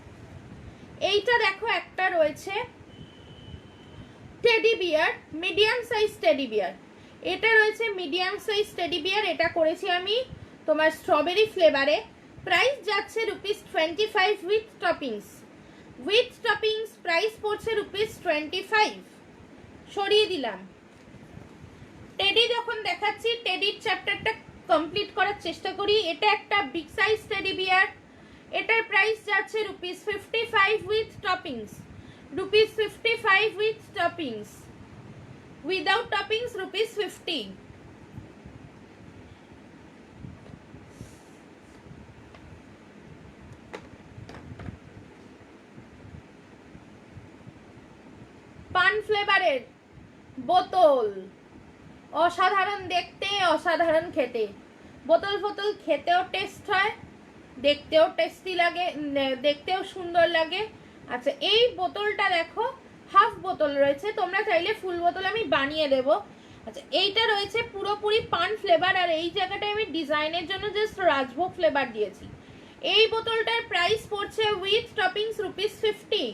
এইটা দেখো একটা রয়েছে teddy bear, medium size teddy bear, এটা রয়েছে মিডিয়াম সাইজ টেডি বিয়ার। এটা করেছি আমি তোমার স্ট্রবেরি ফ্লেভারে, প্রাইস যাচ্ছে ₹25 with toppings. With toppings price পড়ছে ₹25। সরিয়ে দিলাম। টেডি যখন দেখাচ্ছি, টেডির চ্যাপ্টারটা কমপ্লিট করার চেষ্টা করি। এটা একটা বিগ সাইজ টেডি বিয়ার, এটার প্রাইস যাচ্ছে ₹55 with toppings. ₹55 with toppings, without toppings ₹50। পান ফ্লেভারের বোতল, অসাধারণ দেখতে, অসাধারণ খেতে। বোতল ফোতল খেতেও টেস্ট হয়, দেখতেও টেস্টি লাগে, দেখতেও সুন্দর লাগে। আচ্ছা, এই বোতলটা দেখো হাফ বোতল রয়েছে, তোমরা চাইলে ফুল বোতল আমি বানিয়ে দেব। আচ্ছা, এইটা রয়েছে পুরোপুরি পান ফ্লেভার, আর এই জায়গাটায় আমি ডিজাইনের জন্য জাস্ট রাজভোগ ফ্লেভার দিয়েছি। এই বোতলটার প্রাইস পড়ছে উইথ টপিংস ₹50,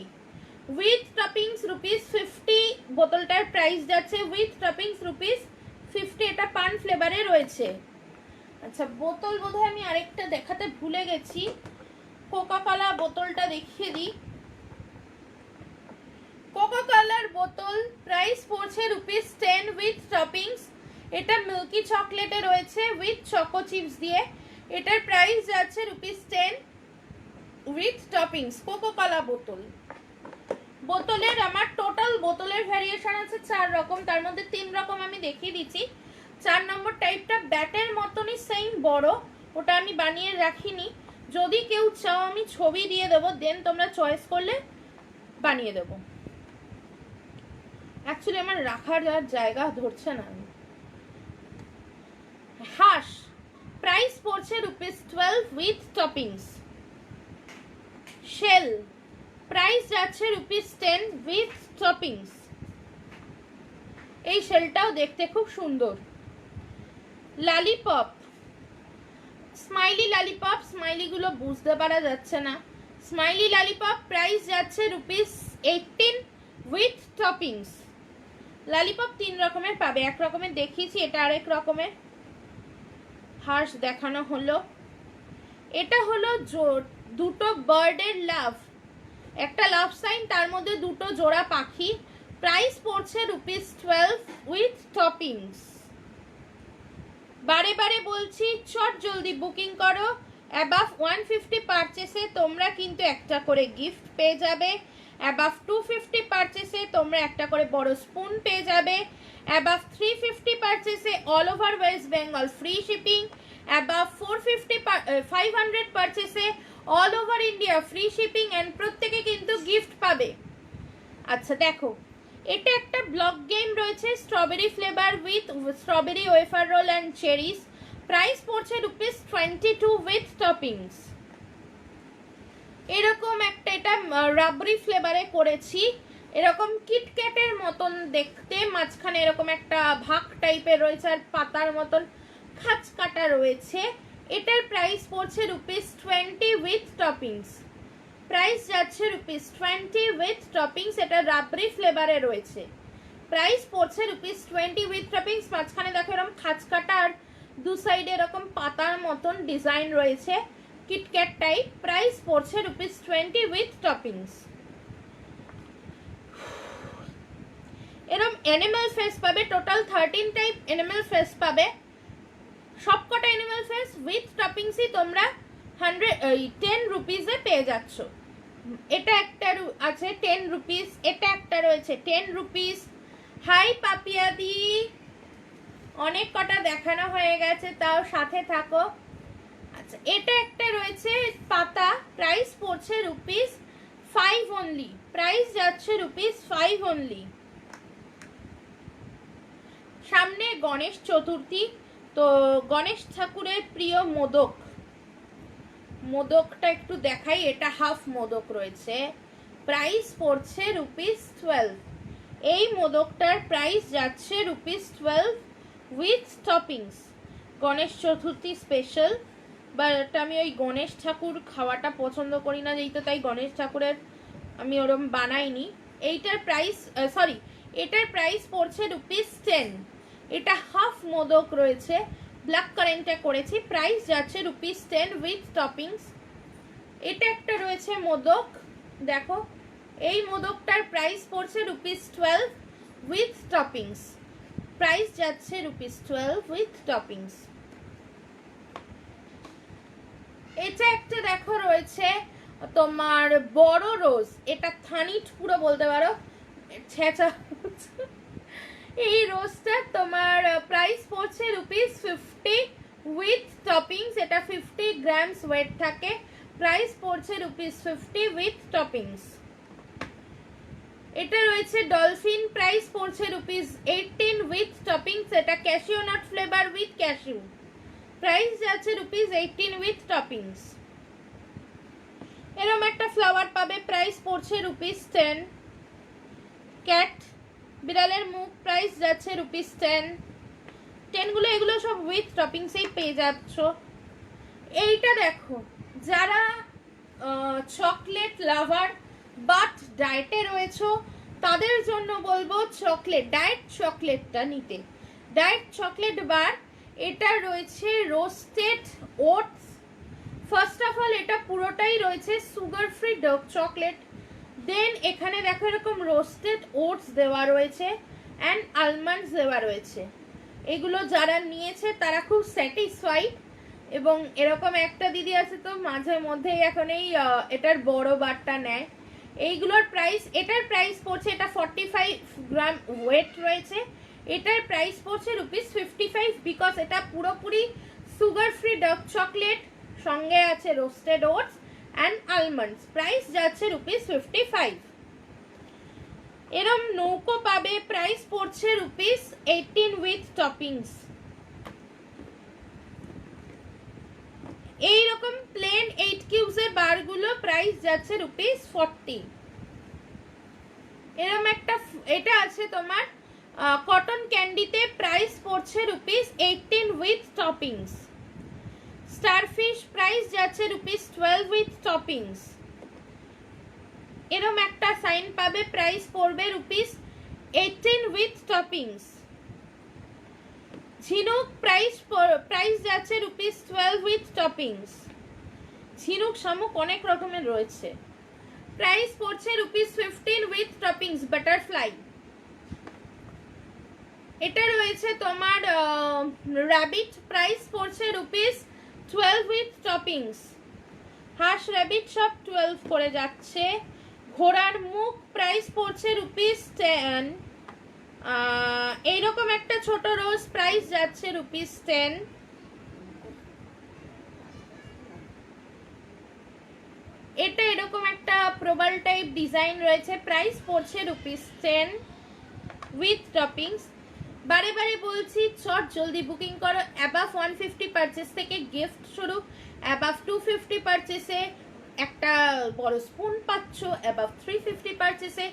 উইথ টপিংস ₹50। বোতলটার প্রাইস যাচ্ছে উইথ টপিংস ₹50। এটা পান ফ্লেভারে রয়েছে। আচ্ছা, বোতল বোধহয় আমি আরেকটা দেখাতে ভুলে গেছি, কোকা কোলা বোতলটা দেখিয়ে দিই। কোকা কোলার বোতল প্রাইস পড়ছে ₹10 উইথ টপিংস। এটা মিল্কি চকলেটে রয়েছে উইথ চকো চিপস দিয়ে, এটার প্রাইস যাচ্ছে ₹10 উইথ টপিংস। কোকা কোলা বোতল, বোতলের আমার টোটাল বোতলের ভ্যারিয়েশন আছে 4 রকম, তার মধ্যে 3 রকম আমি দেখিয়ে দিচ্ছি। 4 নম্বর টাইপটা ব্যাটের মতনই সেম বড়, ওটা আমি বানিয়ে রাখিনি, যদি কেউ চাও আমি ছবি দিয়ে দেবো, দেন তোমরা চয়েস করলে বানিয়ে দেবো। অ্যাকচুয়ালি আমার রাখার জায়গা ধরছে না। হাঁস, প্রাইস পড়ছে ₹12 উইথ টপিংস। শেল, প্রাইস যাচ্ছে ₹10 উইথ টপিংস। এই শেলটাও দেখতে খুব সুন্দর। ললিপপ, স্মাইলি ললিপপ, স্মাইলিগুলো বুঝতে পারা যাচ্ছে না। স্মাইলি ললিপপ প্রাইস যাচ্ছে ₹18 উইথ টপিংস। ললিপপ 3 রকমের পাবে, এক রকমের দেখিয়েছি, এটা আরেক রকমের হার্স দেখানো হলো। এটা হলো দুটো বার্ডের লাভ, একটা লাভ সাইন, তার মধ্যে দুটো জোড়া পাখি। প্রাইস পড়ছে ₹12 উইথ টপিংস। বারে বারে বলছি চট জলদি বুকিং করো। অ্যাবাভ 150 পারচেসে তোমরা কিন্তু একটা করে গিফট পেয়ে যাবে। অ্যাবাভ 250 পারচেসে তোমরা একটা করে বড় স্পুন পেয়ে যাবে। অ্যাবাভ 350 পারচেসে all over West Bengal free shipping. Above 500 পারচেসে all over India free shipping and প্রত্যেকে কিন্তু গিফট পাবে। আচ্ছা দেখো, এটা একটা ব্লক গেম রয়েছে, strawberry flavour with strawberry wafer roll and cherries. Price পড়ছে ₹22 উইথ টপিংস। এরকম একটা, এটা রাবড়ি ফ্লেভারে করেছি, এরকম কিটক্যাটের মতন দেখতে, মাঝখানে এরকম একটা ভাগ টাইপের রয়েছে আর পাতার মতন খাঁচ কাটা রয়েছে। এটার প্রাইস পড়ছে ₹20 উইথ টপিংস। প্রাইস যাচ্ছে ₹20 উইথ টপিংস। এটা রাবড়ি ফ্লেভারে রয়েছে। প্রাইস পড়ছে ₹20 উইথ টপিংস। মাঝখানে দেখো এরকম খাঁচ কাটা আর দু সাইডে এরকম পাতার মতন ডিজাইন রয়েছে, কিটক্যাট টাইপ। প্রাইস পড়ছে ₹20 উইথ টপিংস। এরকম অ্যানিমাল ফেস পাবে, টোটাল 13 টাইপ অ্যানিমাল ফেস পাবে। সবকটা অ্যানিমাল ফেস উইথ টপিংসই তোমরা 10 রুপিসে পেয়ে যাচ্ছ। এটা একটা আছে 10 রুপিস, এটা একটা রয়েছে 10 রুপিস। হাই পাপিয়াদি, অনেক কটা দেখানো হয়ে গেছে, তাও সাথে থাকো। আচ্ছা, এটা একটা রয়েছে পাতা, প্রাইস পড়ছে ₹5 অনলি। প্রাইস যাচ্ছে ₹5 অনলি। সামনে গণেশ চতুর্থী, তো গণেশ ঠাকুরের প্রিয় মোদক, মোদকটা একটু দেখাই। এটা হাফ মোদক রয়েছে, প্রাইস পড়ছে ₹12। এই মোদকটার প্রাইস যাচ্ছে ₹12 with toppings. Ganesh Chaturthi special, but আমি ওই গণেশ ঠাকুর খাওয়াটা পছন্দ করি না, যেই তো তাই গণেশ ঠাকুরের আমি ওরম বানাইনি। এইটার প্রাইস এটার প্রাইস পড়ছে ₹10। এটা হাফ মোদক রয়েছে, ব্ল্যাক কারেন্টে করেছি। প্রাইস যাচ্ছে ₹10 উইথ টপিংস। এটা একটা রয়েছে মোদক, দেখো এই মোদকটার প্রাইস পড়ছে ₹12 উইথ টপিংস। প্রাইস যাচ্ছে ₹12 উইথ টপিংস। এটা একটা দেখো রয়েছে তোমার বড় রোজ, এটা থানিট পুরো বলতে পারো, ছেঁচা। এই রোজটা তোমার প্রাইস পড়ছে ₹50 উইথ টপিংস। এটা 50 গ্রামস ওয়েট থাকে। প্রাইস পড়ছে ₹50 উইথ টপিংস। এটা রয়েছে ডলফিন, প্রাইস পড়ছে ₹18 উইথ টপিংস। এটা cashew nut flavour with cashew. Price যাচ্ছে ₹18 উইথ টপিংস। এরকম একটা ফ্লাওয়ার পাবে, প্রাইস পড়ছে ₹10। ক্যাট, বিড়ালের মুখ, প্রাইস যাচ্ছে ₹10 গুলো। এগুলো সব উইথ টপিংসেই পেয়ে যাচ্ছ। এইটা দেখো, যারা চকলেট লাভার বাট ডায়েটে রয়েছো তাদের জন্য বলবো চকলেট, ডায়েট চকলেটটা নিতে। ডায়েট চকলেট বার, এটা রয়েছে roasted oats. First of all এটা পুরোটাই রয়েছে সুগার ফ্রি ডার্ক চকলেট। দেন এখানে দেখো এরকম রোস্টেড ওটস দেওয়া রয়েছে অ্যান্ড আলমন্ডস দেওয়া রয়েছে। এগুলো যারা নিয়েছে তারা খুব স্যাটিসফাইড। এবং এরকম একটা দিদি আছে তো মাঝে মধ্যেই এখন এই এটার বড় বারটা নেয়। এইগুলোর প্রাইস, এটার প্রাইস পড়ছে, এটা 45 গ্রাম ওয়েট রয়েছে। এটার প্রাইস পড়ছে ₹55 বিকজ এটা পুরোপুরি সুগার ফ্রি ডার্ক চকলেট, সঙ্গে আছে roasted oats and almonds. Price যাচ্ছে ₹55। এরম নৌকো পাবে, প্রাইস পড়ছে ₹18 উইথ টপিংস। এইরকম প্লেন 8 কিউবসের বারগুলো প্রাইস যাচ্ছে ₹40। এরকম একটা এটা আছে তোমার কটন ক্যান্ডিতে, প্রাইস পড়ছে ₹18 উইথ টপিংস। স্টারফিশ প্রাইস যাচ্ছে ₹12 উইথ টপিংস। এরকম একটা সাইন পাবে, প্রাইস পড়বে ₹18 উইথ টপিংস। ঝিনুক প্রাইস যাচ্ছে ₹12 উইথ টপিংস। ঝিনুক শামুক অনেক রকমের রয়েছে, প্রাইস পড়ছে ₹15 উইথ টপিংস। বাটারফ্লাই এটা রয়েছে তোমার র্যাবিট, প্রাইস পড়ছে ₹12 উইথ টপিংস। হাঁস র্যাবিট সব 12 করে যাচ্ছে। ঘোড়ার মুখ প্রাইস পড়ছে ₹10। এইরকম একটা ছোট রোজ প্রাইস যাচ্ছে ₹10। এটা এরকম একটা প্রবাল টাইপ ডিজাইন রয়েছে, প্রাইস পড়ছে ₹10 উইথ টপিংস। বারে বারে বলছি চট জলদি বুকিং করো। অ্যাবাভ 150 পারচেস থেকে গিফট শুরু, অ্যাবাভ 250 পারচেসে একটা বড় স্পুন পাচ্ছ, অ্যাবাভ 350 পারচেসে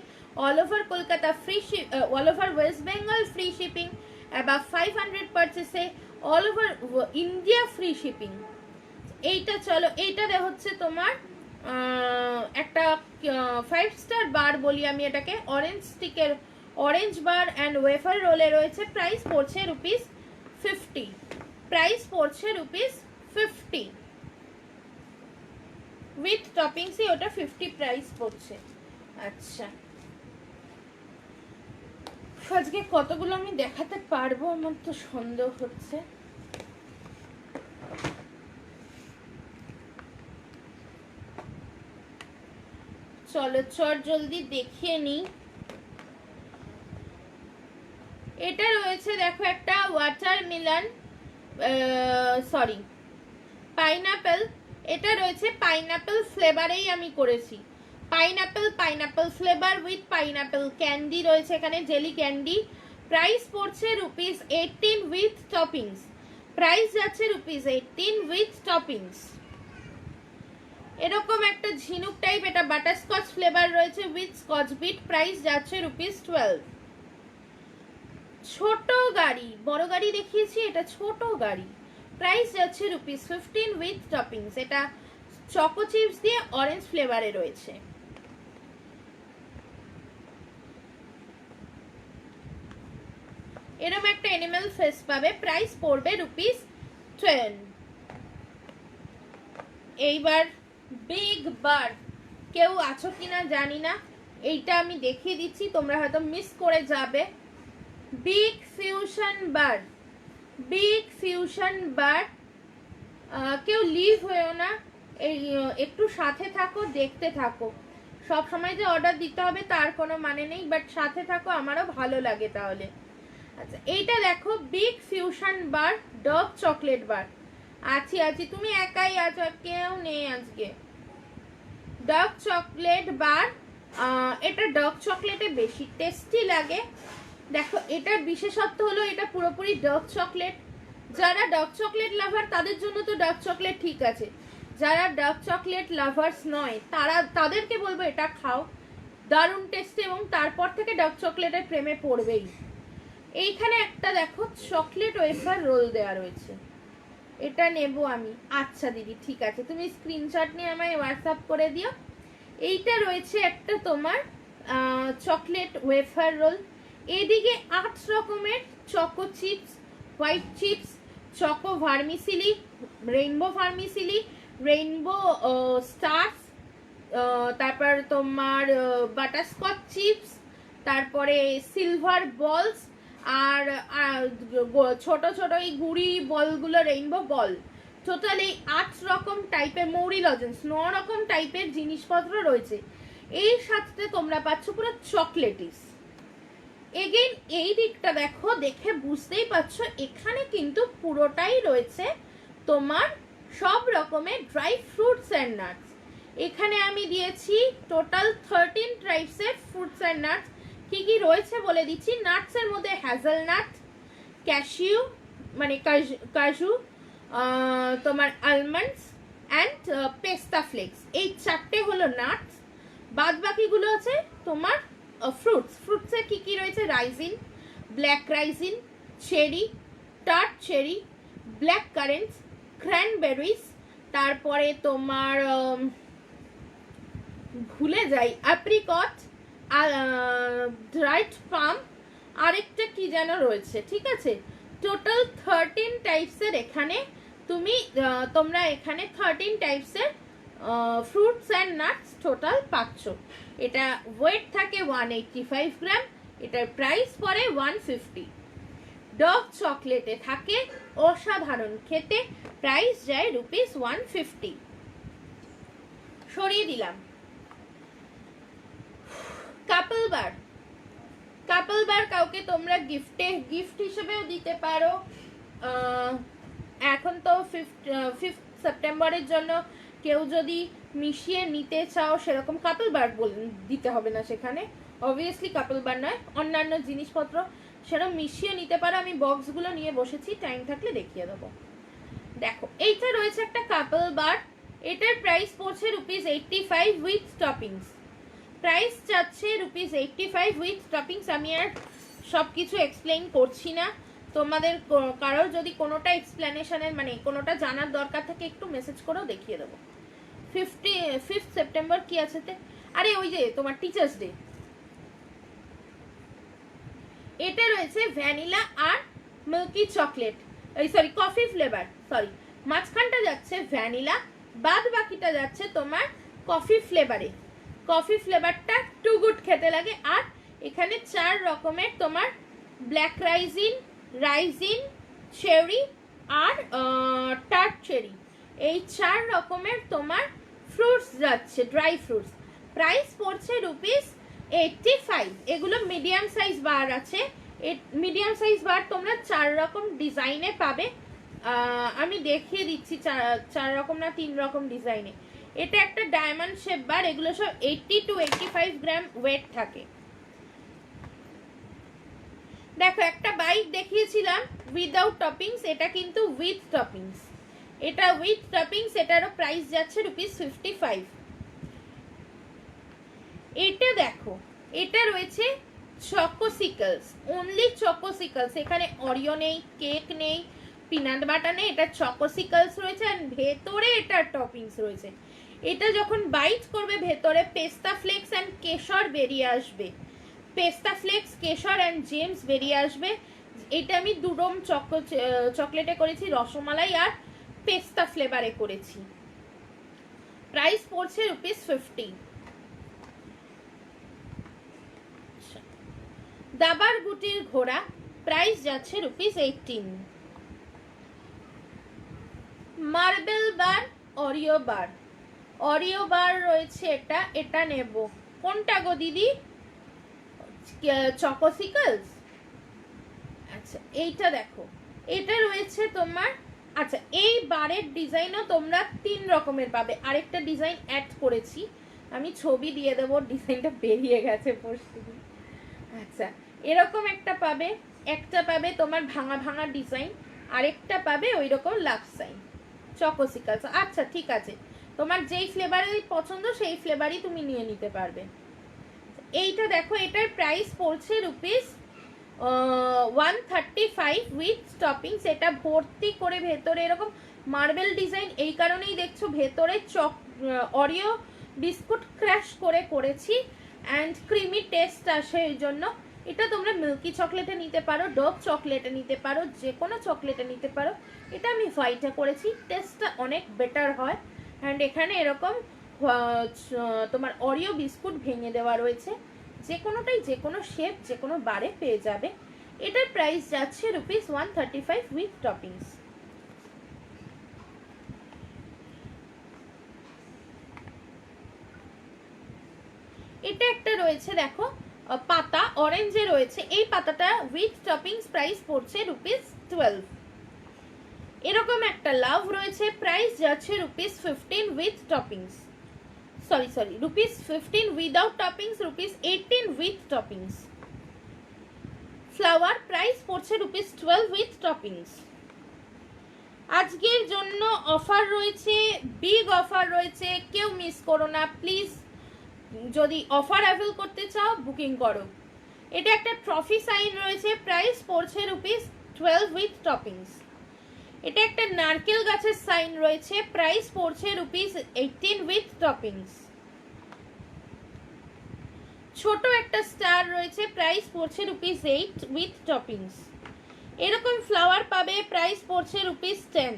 all over Kolkata free, all over West Bengal free shipping, above 500 পারচেসে all over India free shipping. এইটা চলো, এইটা হচ্ছে তোমার একটা 5 স্টার বার বলি আমি এটাকে, অরেঞ্জ স্টিকের অরেঞ্জ বার অ্যান্ড ওয়েফার রোলে রয়েছে, প্রাইস পড়ছে ₹50। প্রাইস পড়ছে ₹50 উইথ টপিংসই ওটা 50 প্রাইস পড়ছে। আচ্ছা, আজকে কতগুলো আমি দেখাতে পারবো আমার তো সন্দেহ হচ্ছে। চলো চট জলদি দেখিয়ে নিই। এটা রয়েছে দেখো একটা ওয়াটারমেলন, সরি পাইনাপেল। এটা রয়েছে পাইনাপেল ফ্লেভারেই আমি করেছি, pineapple flavour with pineapple candy রয়েছে এখানে, জেলি ক্যান্ডি। প্রাইস পড়ছে ₹18 উইথ টপিংস। প্রাইস যাচ্ছে ₹18 উইথ টপিংস। এরকম একটা ঝিনুক টাইপ, এটা বাটারস্কচ ফ্লেভার রয়েছে উইথ স্কচ বিট, প্রাইস যাচ্ছে ₹12। ছোট গাড়ি, বড় গাড়ি দেখিয়েছি, এটা ছোট গাড়ি, প্রাইস যাচ্ছে ₹15 উইথ টপিংস। এটা চকো চিপস দিয়ে অরেঞ্জ ফ্লেভারে রয়েছে। এরকম একটা অ্যানিমাল ফেস পাবে, প্রাইস পড়বে ₹10। এইবার বিগ বার, কেউ আছো কিনা জানি না, এইটা আমি দেখিয়ে দিচ্ছি, তোমরা হয়তো মিস করে যাবে। বিগ ফিউশন বার, বিগ ফিউশন বার, কেউ লিভ হয়েও না, এই একটু সাথে থাকো, দেখতে থাকো। সব সময় যে অর্ডার দিতে হবে তার কোনো মানে নেই, বাট সাথে থাকো, আমারও ভালো লাগে তাহলে। আচ্ছা, এইটা দেখো বিগ ফিউশন বার, ডার্ক চকলেট বার। আছি, তুমি একাই আছো, কেউ নেই আজকে। ডার্ক চকলেট বার, এটা ডার্ক চকলেটে বেশি টেস্টি লাগে। দেখো এটার বিশেষত্ব হলো এটা পুরোপুরি ডার্ক চকলেট। যারা ডার্ক চকলেট লাভার তাদের জন্য তো ডার্ক চকলেট ঠিক আছে, যারা ডার্ক চকলেট লাভার্স নয় তাদেরকে বলবো এটা খাও, দারুণ টেস্টি, এবং তারপর থেকে ডার্ক চকলেটের প্রেমে পড়বেই। এইখানে একটা দেখো চকলেট ওয়েফার রোল দেওয়া রয়েছে, এটা নেব আমি। আচ্ছা দিদি ঠিক আছে, তুমি স্ক্রিনশট নিয়ে আমায় হোয়াটসঅ্যাপ করে দিও। এইটা রয়েছে একটা তোমার চকলেট ওয়েফার রোল, এদিকে 8 রকমের choco chips, white chips, choco vermicelli, rainbow vermicelli, rainbow stars, তারপর তোমার বাটারস্কচ চিপস, তারপরে সিলভার বলস, আর ছোট ছোট এই গুড়ি বলগুলো রেইনবো বল। টোটাল এই 8 রকম টাইপের, মৌরি লজেন্স 9 রকম টাইপের জিনিসপত্র রয়েছে। এই সাথে তোমরা পাচ্ছ পুরো চকলেটিস। এগেইন এই দিকটা দেখো, দেখে বুঝতেই পারছো এখানে কিন্তু পুরোটাই রয়েছে তোমার সব রকমের ড্রাই ফ্রুটস অ্যান্ড নাটস। এখানে আমি দিয়েছি টোটাল 13 টাইপসের ফ্রুটস অ্যান্ড নাটস। কি কি রয়েছে বলে দিচ্ছি। নাটসের মধ্যে হ্যাজেলনাট, ক্যাশিউ মানে কাজু, তোমার আলমন্ডস, অ্যান্ড পেস্তা ফ্লেক্স, এই চারটে হলো নাটস। বাদ বাকিগুলো আছে তোমার ফ্রুটস। ফ্রুটসে কি কি রয়েছে? Raisin, black raisin, cherry, tart cherry, black currants, cranberries, তারপরে তোমার ভুলে যাই অ্যাপ্রিকট, ড্রাইড পাম, আরেকটা কি যেন রয়েছে, ঠিক আছে। টোটাল 13 টাইপসের এখানে তোমরা এখানে 13 টাইপসের ফ্রুটস অ্যান্ড নাটস টোটাল পাচ্ছ। এটা ওয়েট থাকে 185 গ্রাম, এটার প্রাইস পড়ে 150। ডগ চকলেটে থাকে অসাধারণ খেতে, প্রাইস যায় ₹150। সরিয়ে দিলাম। কাপল বার, কাপল বার কাউকে তোমরা গিফট হিসেবেও দিতে পারো। এখন তো 5 সেপ্টেম্বরের জন্য কেউ যদি মিশিয়ে নিতে চাও সেরকম কাপল বার দিতে হবে না, সেখানে অবভিয়াসলি কাপল বার নয়, অন্যান্য জিনিসপত্র সেরকম মিশিয়ে নিতে পারো। আমি বক্সগুলো নিয়ে বসেছি, টাইম থাকলে দেখিয়ে দেবো। দেখো এইটা রয়েছে একটা কাপল বার, এটার প্রাইস পড়ছে ₹85 উইথ টপিংস। প্রাইস যাচ্ছে ₹85 উইথ টপিংস। আমি আর সব কিছু এক্সপ্লেইন করছি না, তোমাদের কারোর যদি কোনোটা এক্সপ্লেনেশনের মানে কোনোটা জানার দরকার থাকে একটু মেসেজ করেও দেখিয়ে দেবো। 5 সেপ্টেম্বর কি আছে? আরে ওই যে তোমার টিচার্স ডে। এটা রয়েছে ভ্যানিলা আর milky chocolate, sorry coffee flavour, sorry মাঝখানটা যাচ্ছে ভ্যানিলা, বাদ বাকিটা যাচ্ছে তোমার কফি ফ্লেভারে। কফি ফ্লেভারটা টু গুড খেতে লাগে। আর এখানে 4 রকমের তোমার ব্ল্যাক রাইজিন, রাইজিন, চেরি আর টার্ট চেরি, এই 4 রকমের তোমার ফ্রুটস যাচ্ছে, ড্রাই ফ্রুটস। প্রাইস পড়ছে ₹85। এগুলো মিডিয়াম সাইজ বার আছে, মিডিয়াম সাইজ বার তোমরা 4 রকম ডিজাইনে পাবে। আমি দেখিয়ে দিচ্ছি 4 রকম না 3 রকম ডিজাইনে। এটা একটা ডায়মন্ড শেপ বার, এগুলো সব 80 to 85 গ্রাম ওয়েট থাকে। দেখো একটা বাইট দেখিয়েছিলাম উইদাউট টপিংস, এটা কিন্তু উইথ টপিংস। এটা উইথ টপিংস, এটারও প্রাইস যাচ্ছে ₹55। এটা দেখো, এটা রয়েছে চকোসিকলস, অনলি চকোসিকলস। এখানে অরিও নেই, কেক নেই, পিনাট বাটার নেই, এটা চকোসিকলস রয়েছে আর ভেতরে এটার টপিংস রয়েছে। এটা যখন বাইট করবে ভেতরে পেস্তা ফ্লেক্স অ্যান্ড কেশর বেরিয়ে আসবে, পেস্তা ফ্লেক্স, কেশর অ্যান্ড জেমস বেরিয়ে আসবে। এটা আমি দুরম চকলেটে করেছি, রসমালাই আর পেস্তা ফ্লেভারে করেছি। প্রাইস পড়ছে ₹50। দাবার গুটির ঘোড়া, প্রাইস যাচ্ছে ₹18। মার্বেল বার, অরিও বার, অরিও বার রয়েছে এটা, এটা নেব। কোনটা গো দিদি? চকোসিকলস। আচ্ছা এইটা দেখো, এটা রয়েছে তোমার, আচ্ছা এই বারের ডিজাইনও তোমরা 3 রকমের পাবে। আরেকটা ডিজাইন অ্যাড করেছি, আমি ছবি দিয়ে দেবো, ডিজাইনটা বেরিয়ে গেছে পরশু। আচ্ছা এরকম একটা পাবে, একটা পাবে তোমার ভাঙা ভাঙা ডিজাইন, আরেকটা পাবে ওই রকম লাভ সাইন চকোসিকলস। আচ্ছা ঠিক আছে, তোমার যেই ফ্লেভারই পছন্দ সেই ফ্লেভারই তুমি নিয়ে নিতে পারবে। এইটা দেখো, এটার প্রাইস পড়ছে ₹135 উইথ টপিংস। এটা ভর্তি করে ভেতরে এরকম মার্বেল ডিজাইন, এই কারণেই দেখছো ভেতরে অরিও বিস্কুট ক্র্যাশ করে করেছি অ্যান্ড ক্রিমি টেস্ট আসে এই জন্য। এটা তোমরা মিল্কি চকলেটে নিতে পারো, ডগ চকলেটে নিতে পারো, যে কোনো চকলেটে নিতে পারো। এটা আমি হোয়াইটে করেছি, টেস্টটা অনেক বেটার হয়। অ্যান্ড এখানে এরকম তোমার অরিও বিস্কুট ভেঙে দেওয়া রয়েছে, যে কোনোটাই যে কোনো শেপ যে কোনো বারে পেয়ে যাবে। এটার প্রাইস যাচ্ছে ₹135 উইথ টপিংস। এটা একটা রয়েছে দেখো পাতা, অরেঞ্জে রয়েছে, এই পাতাটা উইথ টপিংস, প্রাইস পড়ছে ₹12। এরকম একটা লাভ রয়েছে, প্রাইস যাচ্ছে ₹15 with toppings, sorry ₹15 without toppings, ₹18 with toppings. Flower, price পড়ছে ₹12 উইথ টপিংস। আজকের জন্য অফার রয়েছে, বিগ অফার রয়েছে, কেউ মিস করো না প্লিজ। যদি অফার অ্যাভেল করতে চাও বুকিং করো। এটা একটা ট্রফি সাইন রয়েছে, প্রাইস পড়ছে ₹12 উইথ টপিংস। এটা একটা নারকেল গাছের সাইন রয়েছে, প্রাইস পড়ছে ₹18 উইথ টপিংস। ছোট একটা স্টার রয়েছে, প্রাইস পড়ছে ₹8 উইথ টপিংস। এরকম ফ্লাওয়ার পাবে, প্রাইস পড়ছে ₹10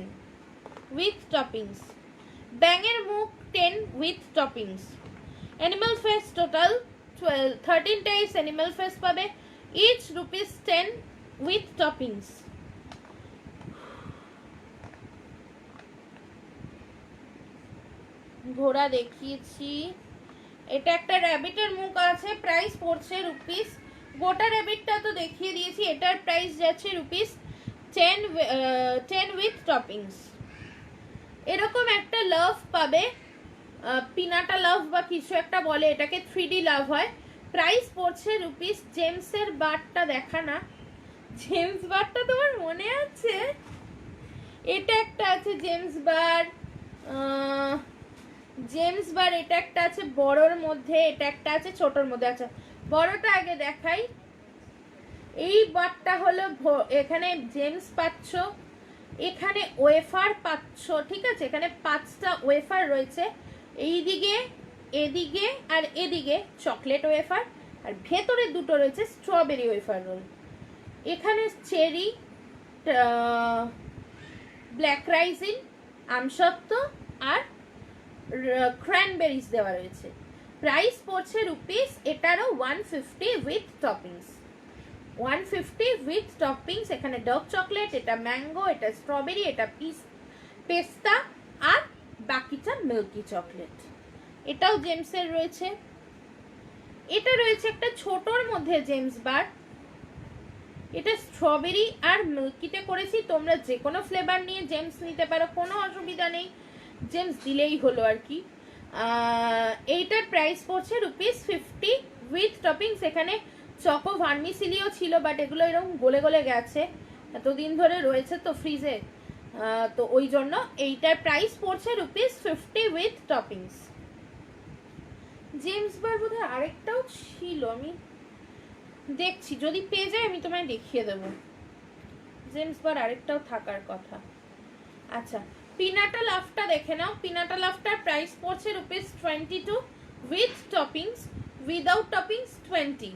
উইথ টপিংস। ব্যাঙের মুখ 10 with toppings. Animal face total 13 types animal face পাবে, ইচ ₹10 উইথ টপিংস। ঘোড়া দেখিয়েছি। এটা একটা র্যাবিটের মুখ আছে, প্রাইস পড়ছে গোটা র্যাবিটটা তো দেখিয়ে দিয়েছি, এটার প্রাইস যাচ্ছে ₹10 উইথ টপিংস। এরকম একটা লাভ পাবে, পিনাটা লাভ বা কিছু একটা বলে এটাকে, 3D লাভ হয়, প্রাইস পড়ছে জেমসের বারটা দেখা না, জেমস বারটা তোমার মনে আছে? এটা একটা আছে জেমস বার, এটা একটা আছে বড়র মধ্যে, এটা একটা আছে ছোটর মধ্যে। আচ্ছা বড়টা আগে দেখাই। এই বারটা হলো, এখানে জেমস পাচ্ছ, এখানে ওয়েফার পাচ্ছ, ঠিক আছে? এখানে 5টা ওয়েফার রয়েছে, এইদিকে এদিকে আর এদিকে চকলেট ওয়েফার, আর ভেতরে দুটো রয়েছে স্ট্রবেরি ওয়েফার রোল। এখানে চেরি, ব্ল্যাক রাইজিন, আমসত্ত্ব আর ক্র্যানবেরিজ দেওয়া রয়েছে। প্রাইস পড়ছে এটারও 150 উইথ টপিংস। 150 with toppings. এখানে ডার্ক চকলেট, এটা ম্যাঙ্গো, এটা স্ট্রবেরি, এটা পেস্তা আর বাকিটা মিল্কি চকলেট। এটাও জেমসের রয়েছে। এটা রয়েছে একটা ছোটর মধ্যে জেমস বার, এটা স্ট্রবেরি আর মিল্কিতে করেছি। তোমরা যে কোনো ফ্লেভার নিয়ে জেমস নিতে পারো, কোনো অসুবিধা নেই, জেমস দিলেই হলো আর কি। এইটার প্রাইস পড়ছে ₹50 উইথ টপিংস। এখানে চকো ভার্মিসিলিও ছিল, বাট এগুলো এরকম গলে গলে গেছে, এতদিন ধরে রয়েছে তো ফ্রিজে, তো ওই জন্য এইটার প্রাইস পড়ছে ₹50 উইথ টপিংস। জেমস বার বোধহয় আরেকটাও ছিল, আমি দেখছি, যদি পেয়ে যাই আমি তোমায় দেখিয়ে দেবো। জেমস বার আরেকটাও থাকার কথা। আচ্ছা পিনাটা লাভটা দেখে নাও। পিনাটা লাভটার প্রাইস পড়ছে ₹22 উইথ টপিংস, উইদাউট টপিংস 20।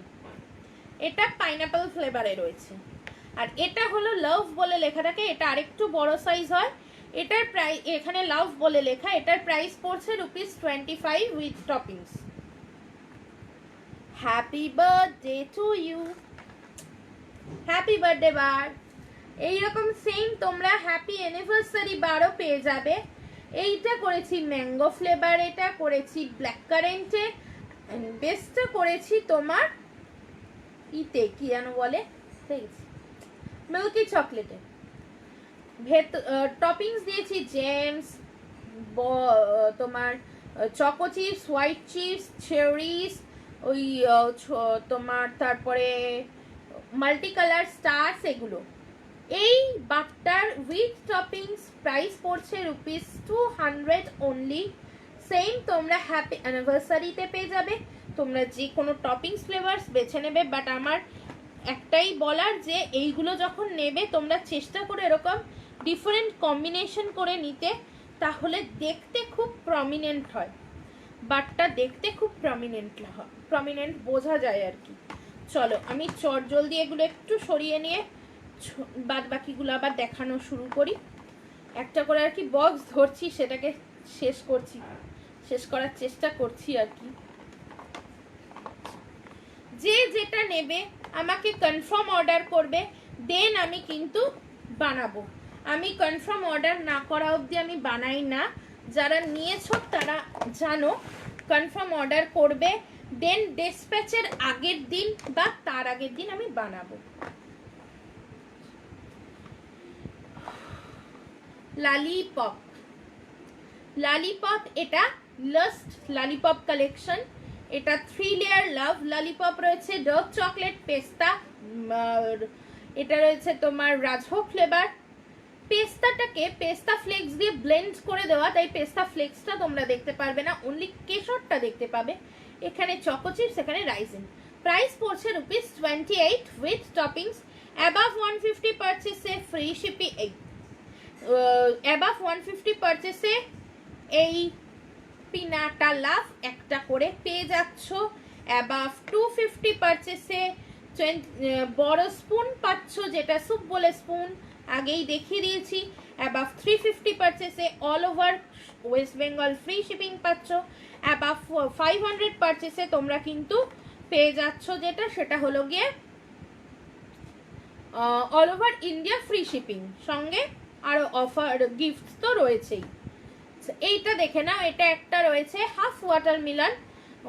এটা পাইনাপেল ফ্লেভারে রয়েছে। আর এটা হলো লাভ বলে লেখা থাকে, এটা আরেকটু বড় সাইজ হয়। এটার প্রাইস, এখানে লাভ বলে লেখা, এটার প্রাইস পড়ছে ₹25 with toppings. Happy birthday to you, happy birthday bar. এইরকম সেম তোমরা হ্যাপি অ্যানিভার্সারি বারও পেয়ে যাবে। এইটা করেছি ম্যাঙ্গো ফ্লেভার, এটা করেছি ব্ল্যাক কারেন্টে, বেস্টটা করেছি তোমার ইতে কি যেন বলে, মিল্কি চকলেটে। টপিংস দিয়েছি জেমস, তোমার choco chips, white chips, cherished, ওই তোমার তারপরে মাল্টি কালার স্টার্স, এগুলো। এই বারটার উইথ টপিংস প্রাইস পড়ছে ₹200 অনলি। সেম তোমরা হ্যাপি অ্যানিভার্সারিতে পেয়ে যাবে, তোমরা যে কোনো টপিংস ফ্লেভার্স বেছে নেবে। বাট আমার একটাই বলার যে এইগুলো যখন নেবে তোমরা চেষ্টা করে এরকম ডিফারেন্ট কম্বিনেশন করে নিতে, তাহলে দেখতে খুব প্রমিনেন্ট হয়, বারটা দেখতে খুব প্রমিনেন্ট বোঝা যায় আর কি। চলো আমি জলদি এগুলো একটু সরিয়ে নিয়ে বাদ বাকিগুলো আবার দেখানো শুরু করি। একটা করে আর কি বক্স ধরছি, সেটাকে শেষ করার চেষ্টা করছি আর কি। যে যেটা নেবে আমাকে কনফার্ম অর্ডার করবে, দেন আমি কিন্তু বানাবো। আমি কনফার্ম অর্ডার না করা অবধি আমি বানাই না, যারা নিয়েছো তারা জানো। কনফার্ম অর্ডার করবে, দেন ডিসপ্যাচের আগের দিন বা তার আগের দিন আমি বানাবো। লালিপপ, এটা লাস্ট লালিপপ কালেকশন। এটা 3 লেয়ার লাভ লালিপপ রয়েছে, ডার্ক চকলেট, পেস্তা, এটা রয়েছে তোমার রাজভোগ ফ্লেভার, পেস্তাটাকে পেস্তা ফ্লেক্স দিয়ে ব্লেন্ড করে দেওয়া, তাই পেস্তা ফ্লেক্সটা তোমরা দেখতে পারবে না, অনলি কেশরটা দেখতে পাবে। এখানে চকো চিপস, এখানে রাইসিন। প্রাইস পড়ছে ₹28 উইথ টপিংস। অ্যাবাভ 150 পারচেসে ফ্রি শিপিং। অ্যাবাভ 150 পারচেসে এই পিনাটা লাভ একটা করে পেয়ে যাচ্ছ। অ্যাবাভ 250 পারচেসে বড় স্পুন পাচ্ছ, যেটা স্যুপ বলে স্পুন, আগেই দেখিয়ে দিয়েছি। অ্যাবাভ 350 পারচেসে all over West Bengal free shipping পাচ্ছ। অ্যাবাভ 500 পারচেসে তোমরা কিন্তু পেয়ে যাচ্ছ যেটা, সেটা হলো গিয়ে all over India free shipping, সঙ্গে আরও অফার গিফট তো রয়েছেই। এইটা দেখে নাও, এটা একটা রয়েছে হাফ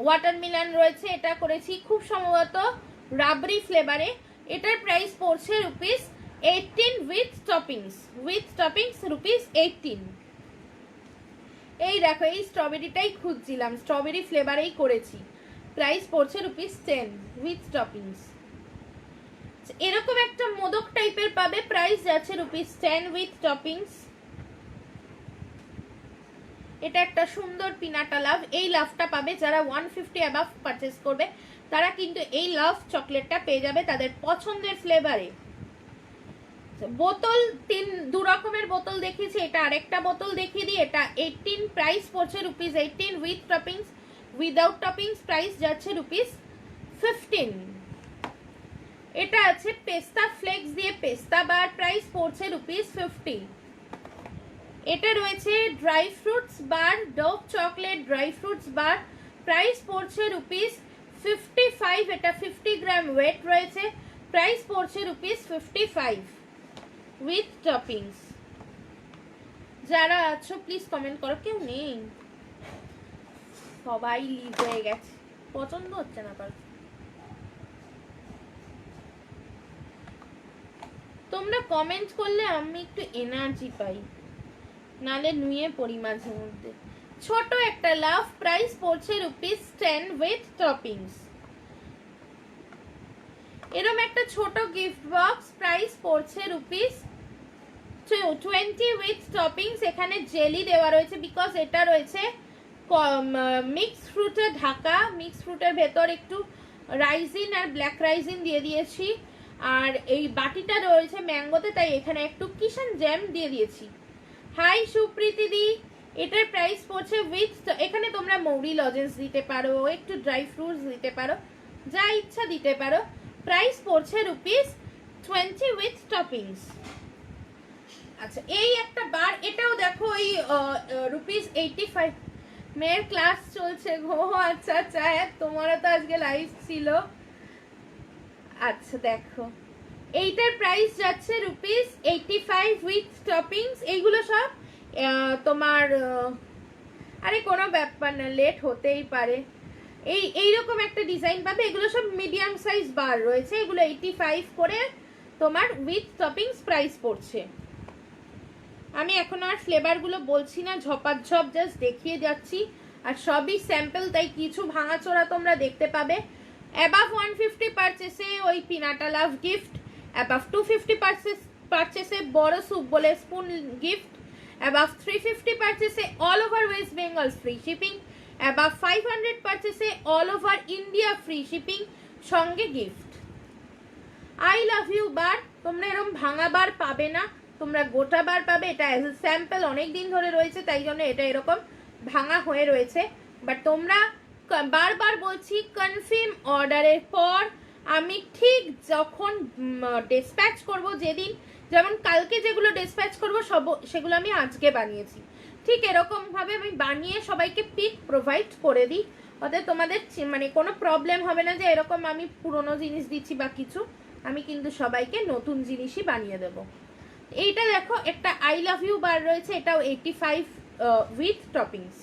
ওয়াটারমেলন রয়েছে, এটা করেছি খুব সম্ভবত রাবড়ি ফ্লেভারে। এটার প্রাইস পড়ছে ₹18 উইথ টপিংস ₹18। এই দেখো, এই স্ট্রবেরিটাই খুঁজছিলাম, স্ট্রবেরি ফ্লেভারেই করেছি, প্রাইস পড়ছে ₹10 উইথ টপিংস। এরকম একটা মোদক টাইপের পাবে, প্রাইস যাচ্ছে ₹10 উইথ টপিংস। এটা একটা সুন্দর পিনাটা লাভ, এই লাভটা পাবে যারা 150 অ্যাবাভ পারচেস করবে, তারা কিন্তু এই লাভ চকলেটটা পেয়ে যাবে তাদের পছন্দের ফ্লেভারে। বোতল দু রকমের বোতল দেখিয়েছি, এটা আরেকটা বোতল দেখিয়ে দিই। এটা 18, প্রাইস পড়ছে ₹18 with toppings. Without toppings price যাচ্ছে ₹15। এটা আছে পেস্তা ফ্লেক্স দিয়ে পেস্তা বার, প্রাইস পড়ছে ₹50। এটা রয়েছে ড্রাই ফ্রুটস বার, ডোভ চকলেট ড্রাই ফ্রুটস বার, প্রাইস পড়ছে ₹55। এটা 50 গ্রাম ওয়েট রয়েছে, প্রাইস পড়ছে ₹55 উইথ টপিংস। যারা আছো প্লিজ কমেন্ট করো, কেউ নেই, সবাই লিভ হয়ে গেছে, পছন্দ হচ্ছে না পার। তোমরা কমেন্ট করলে আমি একটু এনার্জি পাই, নালে নুয়ে পড়ি মাঝে মধ্যে। ছোট একটা লাভ, প্রাইস পড়ছে ₹10 উইথ টপিংস। এরকম একটা ছোট গিফট বক্স, প্রাইস পড়ছে ₹20 উইথ টপিংস। এখানে জেলি দেওয়া রয়েছে, বিকজ এটা রয়েছে মিক্স ফ্রুটের ঢাকা, মিক্স ফ্রুটের ভেতর একটু রাইজিন আর ব্ল্যাক রাইজিন দিয়ে দিয়েছি, আর এই বাটিটা রয়েছে ম্যাঙ্গোতে, তাই এখানে একটু কিষান জ্যাম দিয়ে দিয়েছি। হাই সুপ্রীতি দি, এটার প্রাইস পড়ছে উইথ, এখানে তোমরা মৌরি লজেন্স দিতে পারো, একটু ড্রাই ফ্রুটস দিতে পারো, যা ইচ্ছা দিতে পারো। প্রাইস পড়ছে ₹20 উইথ টপিংস। আচ্ছা, এই একটা বার, এটাও দেখো ওই ₹85। মেয়ের ক্লাস চলছে গো, আচ্ছা আচ্ছা, তোমারও তো আজকে লাইভ ছিল। আচ্ছা দেখো, এইটার প্রাইস যাচ্ছে ₹85 উইথ টপিংস। এইগুলো সব তোমার, আরে কোনো ব্যাপার না, লেট হতেই পারে। এইরকম একটা ডিজাইন পাবে, এগুলো সব মিডিয়াম সাইজ বার রয়েছে, এগুলো 85 করে তোমার উইথ টপিংস প্রাইস পড়ছে। আমি এখন আর ফ্লেভারগুলো বলছি না, ঝপাঝপ জাস্ট দেখিয়ে যাচ্ছি, আর সবই স্যাম্পল, তাই কিছু ভাঙাচোরা তোমরা দেখতে পাবে। অ্যাবাভ 150 পারচেসে ওই পিনাটা লাভ গিফট, অ্যাবাভ 250 পারচেসে বড় soup bowl spoon gift, above 350 পারচেসে all over West Bengal free shipping, above 500 পারচেসে all over India free shipping, সঙ্গে gift. I love you bar, তোমরা এরকম ভাঙা বার পাবে না, তোমরা গোটা বার পাবে। এটা অ্যাজ এ স্যাম্পল অনেক দিন ধরে রয়েছে, তাই জন্য এটা এরকম ভাঙা হয়ে রয়েছে। বাট তোমরা বারবার বলছি, কনফার্ম অর্ডারের পর আমি ঠিক যখন ডিসপ্যাচ করব, যেদিন, যেমন কালকে যেগুলো ডিসপ্যাচ করব সেগুলো আমি আজকে বানিয়েছি, ঠিক এরকমভাবে আমি বানিয়ে সবাইকে পিক প্রোভাইড করে দিই। অতএব তোমাদের মানে কোনো প্রবলেম হবে না যে এরকম আমি পুরনো জিনিস দিচ্ছি বা কিছু, আমি কিন্তু সবাইকে নতুন জিনিসই বানিয়ে দেবো। এইটা দেখো, একটা আই লাভ ইউ বার রয়েছে, এটাও 85 উইথ টপিংস।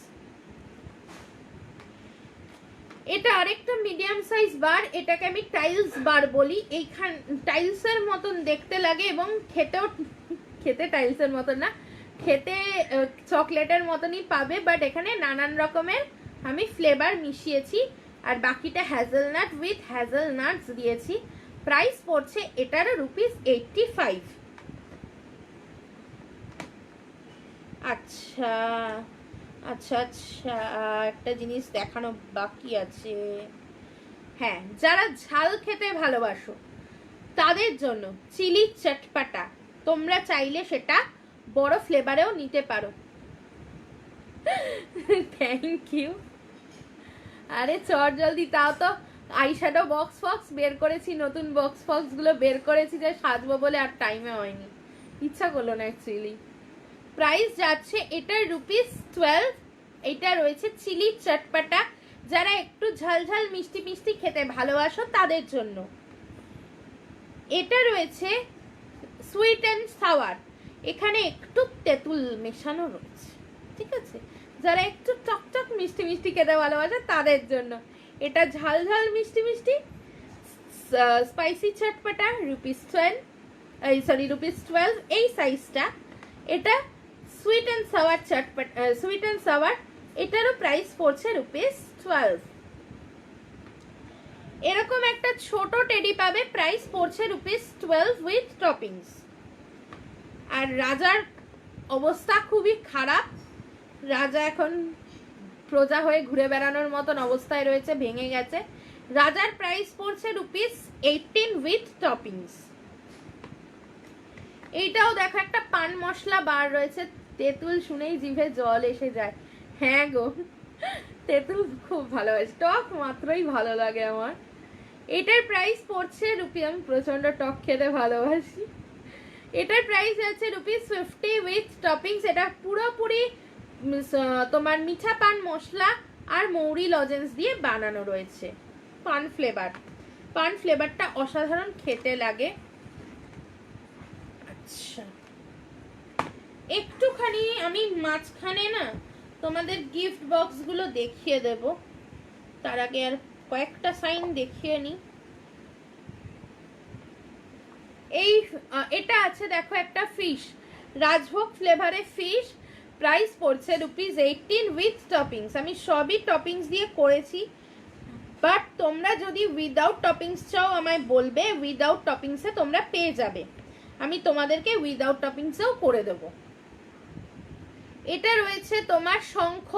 এটা আরেকটা মিডিয়াম সাইজ বার, এটাকে আমি টাইলস বার বলি। এইখান টাইলসের মতন দেখতে লাগে এবং খেতে টাইলসের মতন না, খেতে চকলেটের মতনই পাবে, বাট এখানে নানান রকমের আমি ফ্লেভার মিশিয়েছি, আর বাকিটা হ্যাজেলনাট উইথ হ্যাজেলনাটস দিয়েছি। প্রাইস পড়ছে এটারও ₹85। আচ্ছা আচ্ছা আচ্ছা, একটা জিনিস দেখানো বাকি আছে। হ্যাঁ, যারা ঝাল খেতে ভালোবাসো তাদের জন্য চিলি চটপাটা, তোমরা চাইলে সেটা বড় ফ্লেভারেও নিতে পারো। Thank you. আরে চট জলদি, তাও তো আইশ্যাডো বক্স ফক্স বের করেছি, নতুন বক্স ফক্স গুলো বের করেছি, যে সাজবো বলে আর টাইমে হয়নি, ইচ্ছা করলো না অ্যাকচুয়ালি। প্রাইস যাচ্ছে এটার ₹12। এটা রয়েছে চিলি চটপাটা, যারা একটু ঝাল ঝাল মিষ্টি মিষ্টি খেতে ভালোবাসো তাদের জন্য। এটা রয়েছে সুইট অ্যান্ড সাওয়ার, এখানে একটু তেঁতুল মেশানো রয়েছে, ঠিক আছে? যারা একটু টকটক মিষ্টি মিষ্টি খেতে ভালোবাসে তাদের জন্য এটা ঝাল ঝাল মিষ্টি মিষ্টি স্পাইসি চটপাটা ₹12 এই সাইজটা। এটা সুইট অ্যান্ড সাওয়ার চটপাটা, সুইট অ্যান্ড সাওয়ার, এটারও প্রাইস পড়ছে ₹12। এরকম একটা ছোট টেডি পাবে, প্রাইস পড়ছে ₹12 উইথ টপিংস। আর রাজার অবস্থা খুবই খারাপ, রাজা এখন প্রজা হয়ে ঘুরে বেড়ানোর মতন অবস্থায় রয়েছে, ভেঙে গেছে। রাজার প্রাইস পড়ছে ₹18 উইথ টপিংস। এইটাও দেখো একটা পান মশলা বার রয়েছে, তেঁতুল শুনেই জিভে জল এসে যায়। হ্যাঁ গো, তেঁতুল খুব ভালোবাসি, টক মাত্রই ভালো লাগে আমার। এটার প্রাইস পড়ছে আমি প্রচন্ড টক খেতে ভালোবাসি। এটার প্রাইস আছে ₹50 উইথ টপিংস। এটা পুরোপুরি তোমার মিঠা পান মশলা আর মৌরি লজেন্স দিয়ে বানানো রয়েছে, পান ফ্লেভার। পান ফ্লেভারটা অসাধারণ খেতে লাগে। আচ্ছা, একটুখানি আমি মাঝখানে না তোমাদের গিফট বক্স গুলো দেখিয়ে দেব, তার আগে আর কয়েকটা সাইন দেখিয়ে নি। এই এটা আছে দেখো, একটা ফিশ, রাজভোগ ফ্লেভারে ফিশ, প্রাইস পড়ছে ₹18 উইথ টপিংস। আমি সবই টপিংস দিয়ে করেছি, বাট তোমরা যদি উইদাউট টপিংস চাও আমায় বলবে, উইদাউট টপিংসে তোমরা পেয়ে যাবে, আমি তোমাদেরকে উইদাউট টপিংসেও করে দেবো। এটা রয়েছে তোমার শঙ্খ,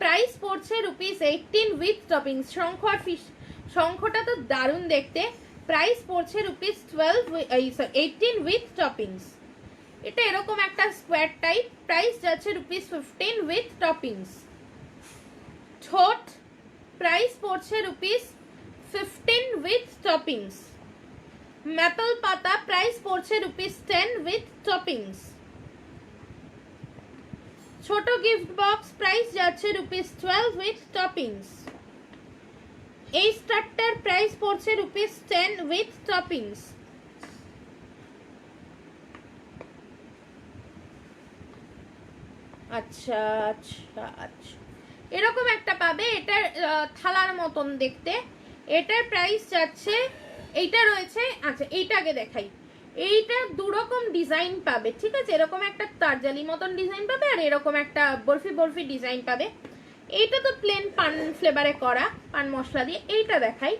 প্রাইস পড়ছে ₹18 উইথ টপিংস। শঙ্খ আর ফিশ, শঙ্খটা তো দারুণ দেখতে, প্রাইস পড়ছে ₹18 উইথ টপিংস। এটা এরকম একটা স্কোয়ার টাইপ, প্রাইস যাচ্ছে ₹15 উইথ টপিংস। ঠোঁট, প্রাইস পড়ছে ₹15 উইথ টপিংস। ম্যাপল পাতা, প্রাইস পড়ছে ₹10 উইথ টপিংস। ছোট গিফট বক্স, প্রাইস যাচ্ছে ₹12 উইথ টপিংস। এই স্টারটার প্রাইস পড়ছে ₹10 উইথ টপিংস। আচ্ছা আচ্ছা আচ্ছা, এরকম একটা পাবে, এটার থালার মতন দেখতে, এটার প্রাইস যাচ্ছে, এইটা রয়েছে, আচ্ছা এইটা আগে দেখাই। এইটা দুরকম ডিজাইন পাবে, ঠিক আছে? এরকম একটা তারজালি মতন ডিজাইন পাবে, আর এরকম একটা বরফি বরফি ডিজাইন পাবে। এইটা তো প্লেন পান ফ্লেভারে করা, পান মশলা দিয়ে। এইটা দেখাই,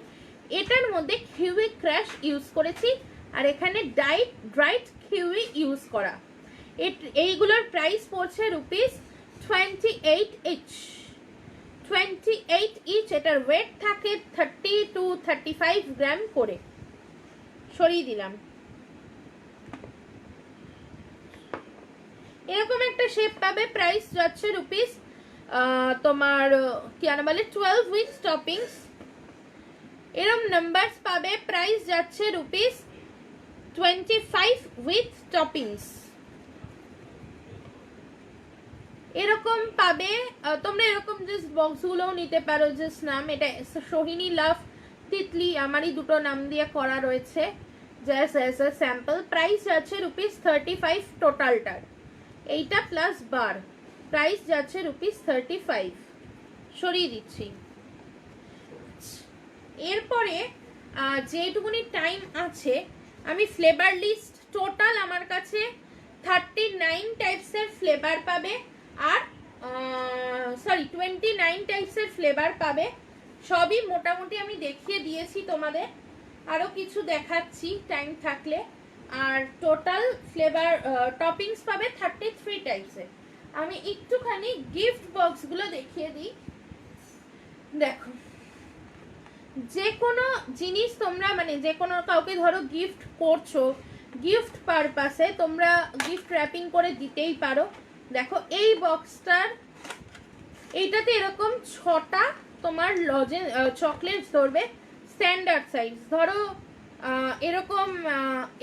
এটার মধ্যে কিউই ক্রাশ ইউজ করেছি, আর এখানে ড্রাইড কিউই ইউজ করা। এইগুলোর প্রাইস পড়ছে ₹28 ইচ, 28 ইচ। এটার ওয়েট থাকে 30 to 35 গ্রাম করে। সরিয়ে দিলাম। এরকম একটা শেপ পাবে, প্রাইস যাচ্ছে তোমার কি আনা বলে 12 উইথ টপিংস। এরকম নাম্বারস পাবে, প্রাইস যাচ্ছে ₹25 উইথ টপিংস। এরকম পাবে তোমরা, এরকম জাস্ট বক্সগুলোও নিতে পারো, জাস্ট নাম, এটা সোহিনী লাভ তিতলি, আমারই দুটো নাম দিয়ে করা রয়েছে, just as a sample. Price যাচ্ছে ₹35 টোটালটার, এইটা প্লাস বার, প্রাইস যাচ্ছে ₹35। সরিয়ে দিচ্ছি। এরপরে যেটুকুনি টাইম আছে আমি ফ্লেভার লিস্ট, টোটাল আমার কাছে 39 টাইপসের ফ্লেভার পাবে, আর 29 টাইপসের ফ্লেভার পাবে। সবই মোটামুটি আমি দেখিয়ে দিয়েছি তোমাদের, আরো কিছু দেখাচ্ছি টাইম থাকলে। আর টোটাল ফ্লেভার টপিংস পাবে 33 টাইপসের। আমি একটুখানি গিফট বক্সগুলো দেখিয়ে দিই। দেখো, যে কোনো জিনিস তোমরা মানে যে কোনো কাউকে ধরো গিফট করছো, গিফট পারপাসে তোমরা গিফট র্যাপিং করে দিতেই পারো। দেখো এই বক্সটার এইটাতে এরকম 6টা তোমার চকলেটস ধরবে, স্ট্যান্ডার্ড সাইজ। ধরো এরকম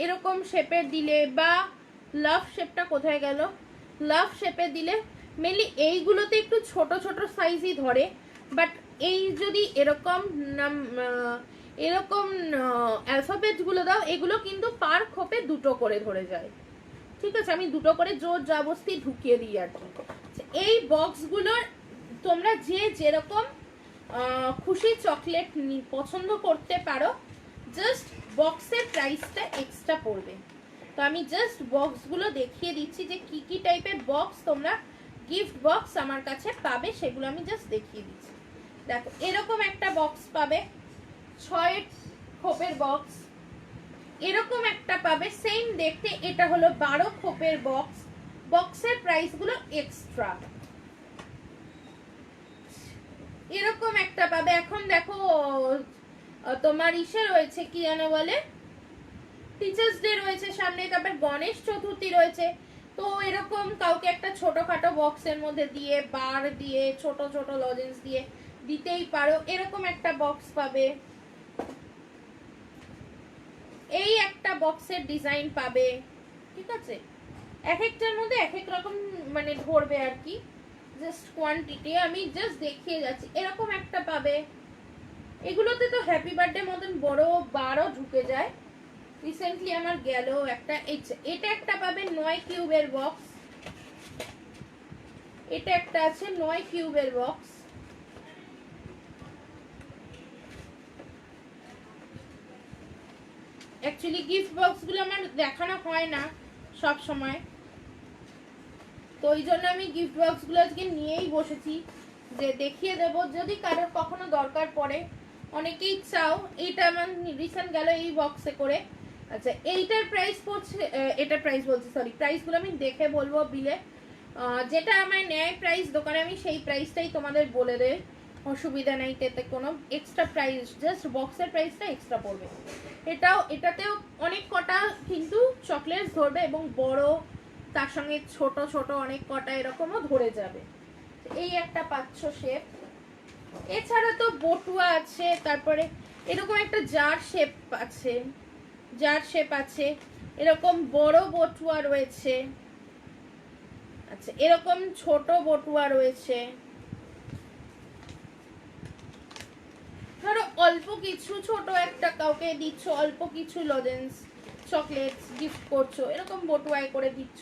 এরকম শেপের দিলে, বা লাভ শেপটা কোথায় গেল, লাভ শেপে দিলে মেনলি এইগুলোতে একটু ছোট ছোট সাইজই ধরে। বাট এই যদি এরকম এরকম অ্যালফাবেটগুলো দাও, এগুলো কিন্তু পার খোপে 2টো করে ধরে যায়। ঠিক আছে, আমি 2টো করে জোর জবরদস্তি ঢুকিয়ে দিই আর কি। এই বক্সগুলোর তোমরা যে যেরকম খুশি চকলেট পছন্দ করতে পারো, জাস্ট বক্সের প্রাইসটা এক্সট্রা পড়বে। তো আমি জাস্ট বক্সগুলো দেখিয়ে দিচ্ছি যে কি কি টাইপের বক্স তোমরা গিফট বক্স আমার কাছে পাবে, সেগুলো আমি জাস্ট দেখিয়ে দিচ্ছি। দেখো এরকম একটা বক্স পাবে, 6 খোপের বক্স। এরকম একটা পাবে সেম দেখতে, এটা হলো 12 খোপের বক্স। বক্সের প্রাইসগুলো এক্সট্রা। এরকম একটা পাবে। এখন দেখো তোমার ইসে রয়েছে, কি যেন বলে, টিচার্স ডে রয়েছে সামনে, তারপর গণেশ চতুর্থী রয়েছে। তো এরকম কাউকে একটা ছোটখাটো বক্সের মধ্যে দিয়ে, বার দিয়ে, ছোট ছোট লজেন্স দিয়ে দিতেই পারো। এরকম একটা বক্স পাবে, এই একটা বক্সের ডিজাইন পাবে। ঠিক আছে, এক একটার মধ্যে এক এক রকম মানে ধরবে আর কি, জাস্ট কোয়ান্টিটি আমি জাস্ট দেখিয়ে যাচ্ছি। এরকম একটা পাবে। এগুলোতে তো হ্যাপি বার্থডে মতন বড় বারও ঢুকে যায়। রিসেন্টলি আমার গেল একটা। এটা একটা পাবে 9 কিউবের বক্স। এটা একটা আছে 9 কিউবের বক্স। অ্যাকচুয়ালি গিফট বক্সগুলো আমার দেখানো হয় না সব সময়, তো ওই জন্য আমি গিফট বক্সগুলো আজকে নিয়েই বসেছি যে দেখিয়ে দেব, যদি কারোর কখনো দরকার পড়ে। অনেকেই চাও। এইটা আমার রিসেন্ট গেল এই বক্সে করে। আচ্ছা, এইটার প্রাইস পড়ছে, এটার প্রাইস বলছি সরি, প্রাইসগুলো আমি দেখে বলবো বিলে। যেটা আমার নেয় প্রাইস দোকানে, আমি সেই প্রাইসটাই তোমাদের বলে দেয়, অসুবিধা নেই। এতে কোনো এক্সট্রা প্রাইস, জাস্ট বক্সের প্রাইসটা এক্সট্রা পড়বে। এটাতেও অনেক কটা কিন্তু চকলেটস ধরবে, এবং বড় তার সঙ্গে ছোট ছোট অনেক কটা এরকমও ধরে যাবে। এই একটা পাচ্ছ শেপ। এছাড়া তো বটুয়া আছে, তারপরে এরকম একটা জার শেপ আছে, জার শেপ আছে, এরকম বড় বটুয়া রয়েছে। আচ্ছা, এরকম ছোট বটুয়া রয়েছে। ধরো অল্প কিছু ছোট একটা কাউকে দিচ্ছ, অল্প কিছু লজেন্স চকলেটস গিফট করছো, এরকম বটুয়ায় করে দিচ্ছ।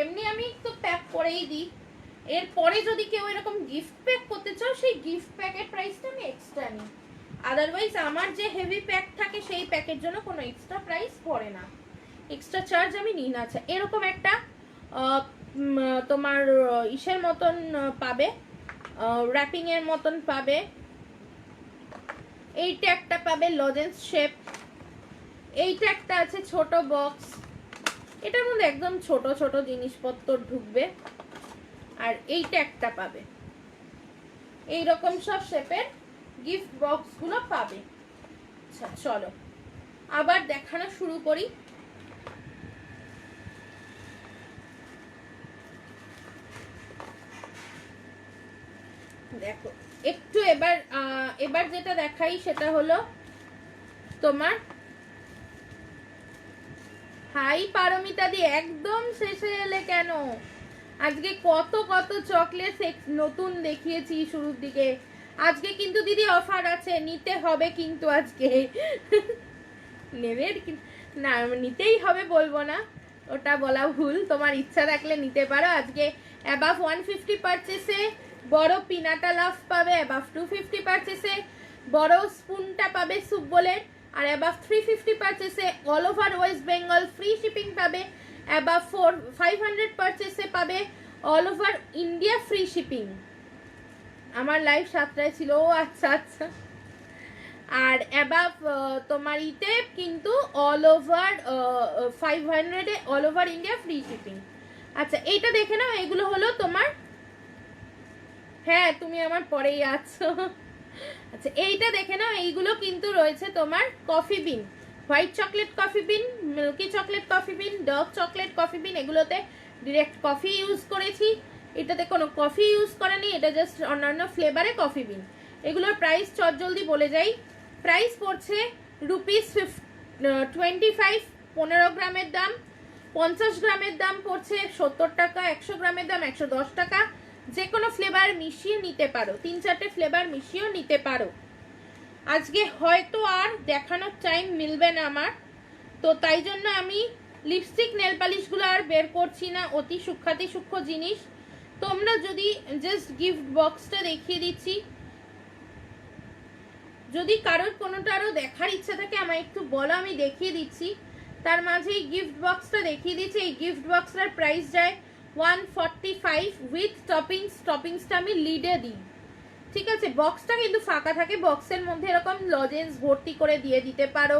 এমনি আমি তো প্যাক করেই দিই। এরপরে যদি কেউ এরকম গিফট প্যাক করতে চাও, সেই গিফট প্যাকের প্রাইসটা আমি এক্সট্রা নিই। আদারওয়াইজ আমার যে হেভি প্যাক থাকে সেই প্যাকের জন্য কোনো এক্সট্রা প্রাইস পড়ে না, এক্সট্রা চার্জ আমি নিই না। আচ্ছা, এরকম একটা তোমার ইসের মতন পাবে, র্যাপিং এর মতন পাবে। এইটা একটা পাবে লজেন্স শেপ। এইটা একটা আছে ছোট বক্স, এটার মধ্যে একদম ছোট ছোট জিনিসপত্র ঢুকবে। আর এইটা একটা পাবে। এইরকম সব শেপের গিফট বক্স গুলো পাবে। আচ্ছা চলো আবার দেখানো শুরু করি। দেখো একটু এবার যেটা দেখাই সেটা হলো তোমার, হাই পারমিতা দি, একদম শেষে এলে কেন? আজকে কত কত চকলেট নতুন দেখিয়েছি শুরুর দিকে। আজকে কিন্তু দিদি অফার আছে, নিতে হবে কিন্তু আজকে। নেবে না, নিতেই হবে বলবো না, ওটা বলা ভুল। তোমার ইচ্ছা থাকলে নিতে পারো। আজকে অ্যাবাভ 150 পারচেসে বড় পিনাটা লাভ পাবে, অ্যাবাভ 250 পারচেসে বড় স্পুনটা পাবে সুপ বোলের, আর অ্যাবাভ 350 পারচেসে all over West Bengal free shipping পাবে, অ্যাবাভ 500 পারচেসে পাবে all over India free shipping. আমার লাইভ 7টায় ছিল, ও আচ্ছা আচ্ছা। আর অ্যাবাভ তোমার ইতে কিন্তু অল ওভার 500-এ all over India free shipping. আচ্ছা এইটা দেখে নাও, এগুলো হলো তোমার, হ্যাঁ তুমি আমার পরেই আছো। আচ্ছা এইটা দেখে নাও, এইগুলো কিন্তু রয়েছে তোমার coffee bean, white chocolate coffee bean, milky chocolate coffee bean, dark chocolate coffee bean. এগুলোতে ডিরেক্ট কফি ইউজ করেছি, এটাতে কোনো কফি ইউজ করেনি, এটা জাস্ট অন্যান্য ফ্লেভারে কফি বিন। এগুলোর প্রাইস চটজলদি বলে যাই। প্রাইস পড়ছে ₹25, 15 গ্রামের দাম। 50 গ্রামের দাম পড়ছে 70 টাকা, 100 গ্রামের দাম 110 টাকা। যে কোনো ফ্লেভার মিশিয়ে নিতে পারো, 3-4টে ফ্লেভার মিশিয়েও নিতে পারো। আজকে হয়তো আর দেখানোর টাইম মিলবে না আমার, তো তাই জন্য আমি লিপস্টিক নেল পালিশগুলো আর বের করছি না, অতি সূক্ষ্মাতি সূক্ষ্ম জিনিস। তোমরা যদি জাস্ট গিফট বক্সটা দেখিয়ে দিচ্ছি, যদি কারোর কোনোটা আরও দেখার ইচ্ছা থাকে আমায় একটু বলো, আমি দেখিয়ে দিচ্ছি। তার মাঝে এই গিফট বক্সটা দেখিয়ে দিচ্ছি। এই গিফট বক্সটার প্রাইস যায় 145 উইথ টপিংস। টপিংসটা আমি লিডে দিই, ঠিক আছে। বক্সটা কিন্তু ফাঁকা থাকে, বক্সের মধ্যে এরকম লজেন্স ভর্তি করে দিয়ে দিতে পারো,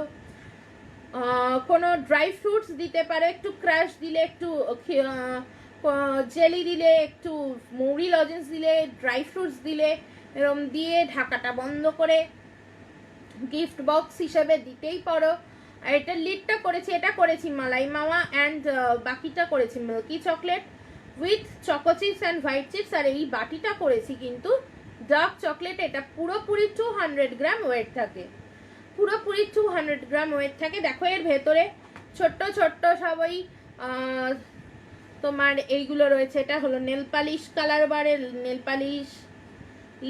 কোনো ড্রাই ফ্রুটস দিতে পারো, একটু ক্রাশ দিলে, একটু জেলি দিলে, একটু মৌরি লজেন্স দিলে, ড্রাই ফ্রুটস দিলে, এরকম দিয়ে ঢাকাটা বন্ধ করে গিফট বক্স হিসেবে দিতেই পারো। আর এটা লিডটা করেছি, এটা করেছি মালাই মাওয়া অ্যান্ড বাকিটা করেছি milky chocolate with choco chips and white chips. আর এই বাটিটা করেছি কিন্তু ডার্ক চকলেট। এটা পুরোপুরি 200 গ্রাম ওয়েট থাকে, পুরোপুরি 200 গ্রাম ওয়েট থাকে। দেখো এর ভেতরে ছোট্ট ছোট্ট সবই তোমার এইগুলো রয়েছে। এটা হলো নেল পালিশ, কালার বারের নেল পালিশ,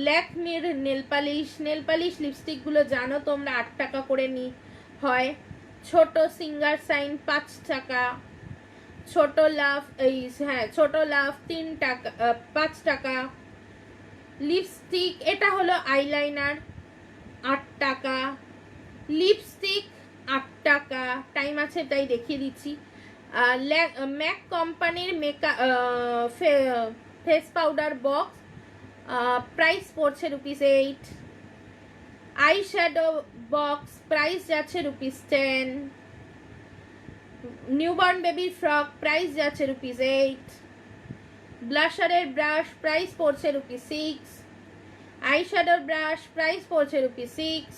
ল্যাকমির নেল পালিশ। নেল পালিশ লিপস্টিকগুলো জানো তোমরা 8 টাকা করে হয়। ছোট সিঙ্গার সাইন 5 টাকা, ছোট লাভ, এই হ্যাঁ ছোট লাভ 3 টাকা, 5 টাকা। লিপস্টিক এটা হলো আইলাইনার 8 টাকা, লিপস্টিক 8 টাকা। টাইম আছে তাই দেখিয়ে দিচ্ছি। ম্যাক কোম্পানির makeup face powder box, price পড়ছে ₹8। আই শ্যাডো বক্স প্রাইস যাচ্ছে ₹10। নিউবর্ন বেবির ফ্রক প্রাইস যাচ্ছে ₹8। ব্লাশারের ব্রাশ প্রাইস পড়ছে ₹6। আই শ্যাডোর ব্রাশ প্রাইস পড়ছে ₹6।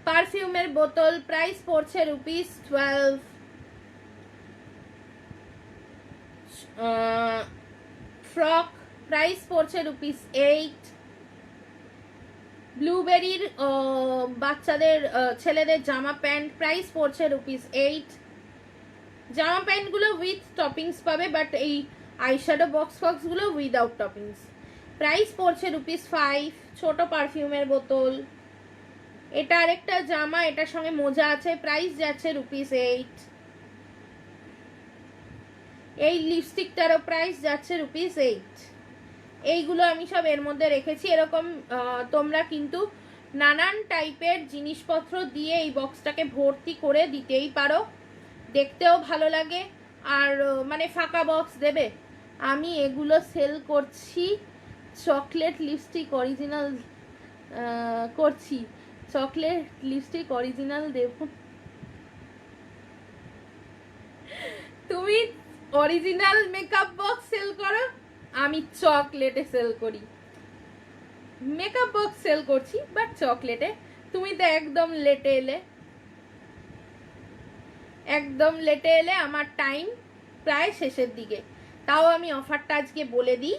পারফিউমের বোতল প্রাইস পড়ছে ₹12। ফ্রক প্রাইস পড়ছে ₹8। ব্লুবেরির বাচ্চাদের ছেলেদের জামা প্যান্ট প্রাইস পড়ছে ₹8। জামা প্যান্টগুলো উইথ টপিংস পাবে, বাট এই আইশ্যাডো বক্সগুলো উইদাউট টপিংস। প্রাইস পড়ছে ₹5। ছোট পারফিউমের বোতল। এটা আরেকটা জামা, এটার সঙ্গে মোজা আছে, প্রাইস যাচ্ছে ₹8। এই লিপস্টিকটারও প্রাইস যাচ্ছে ₹8। এইগুলো আমি সব এর মধ্যে রেখেছি। এরকম তোমরা কিন্তু নানান টাইপের জিনিসপত্র দিয়ে এই বক্সটাকে ভর্তি করে দিতেই পারো, দেখতেও ভালো লাগে। আর মানে ফাঁকা বক্স দেবে। আমি এগুলো সেল করছি, চকলেট লিপস্টিক অরিজিনাল করছি, চকলেট লিপস্টিক অরিজিনাল দেব। তুমি অরিজিনাল মেকআপ বক্স সেল করো, আমি চকলেটে সেল করি। মেকআপ বক্স সেল করছি বাট চকলেটে। তুমি তো একদম লেটে এলে, একদম লেটে এলে। আমার টাইম প্রায় শেষের দিকে, তাও আমি অফারটা আজকে বলে দিই।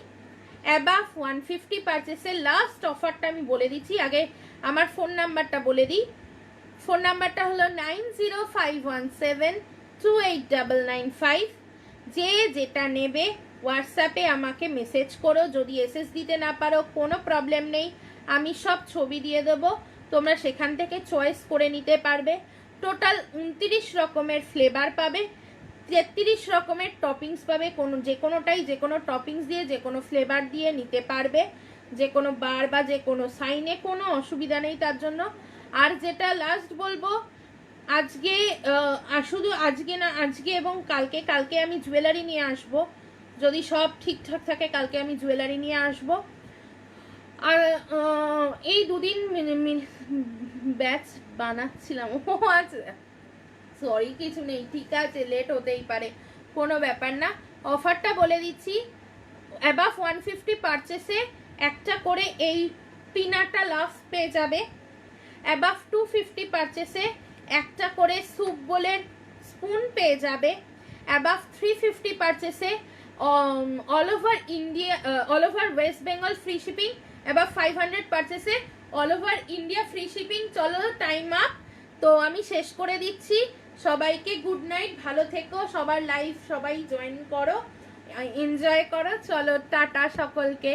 অ্যাবাভ 150 পারচেসের লাস্ট অফারটা আমি বলে দিচ্ছি। আগে আমার ফোন নাম্বারটা বলে দিই। ফোন নাম্বারটা হলো 9051728995। যে যেটা নেবে হোয়াটসঅ্যাপে আমাকে মেসেজ করো। যদি এসএস দিতে না পারো কোনো প্রবলেম নেই, আমি সব ছবি দিয়ে দেবো, তোমরা সেখান থেকে চয়েস করে নিতে পারবে। টোটাল 29 রকমের ফ্লেভার পাবে, 33 রকমের টপিংস পাবে। যে কোনোটাই যে কোনো টপিংস দিয়ে যে কোনো ফ্লেভার দিয়ে নিতে পারবে, যে কোনো বার বা যে কোনো সাইনে কোনো অসুবিধা নেই তার জন্য। আর যেটা লাস্ট বলবো, আজকে শুধু আজকে না, আজকে এবং কালকে, কালকে আমি জুয়েলারি নিয়ে আসব, যদি সব ঠিকঠাক থাকে কালকে আমি জুয়েলারি নিয়ে আসব। আর এই দুদিন ব্যাচ বানাচ্ছিলাম। ও আচ্ছা সরি, কিছু নেই, ঠিক আছে, লেট হতেই পারে। কোনো ব্যাপার না। অফারটা বলে দিচ্ছি, অ্যাবাভ 150 পারচেসে একটা করে এই পিনাটা লাভ পেয়ে যাবে। অ্যাবাভ 250 পারচেসে একটা করে স্যুপ বোলের স্পুন পেয়ে যাবে। অ্যাবাভ 350 পারচেসে all over India, all over West Bengal free shipping. Above 500 পারচেসে all over India free shipping. চলো টাইম আপ, তো আমি শেষ করে দিচ্ছি। সবাইকে গুড নাইট, ভালো থেকো, সবার লাইভ সবাই জয়েন করো, এনজয় করো। চলো টাটা সকলকে।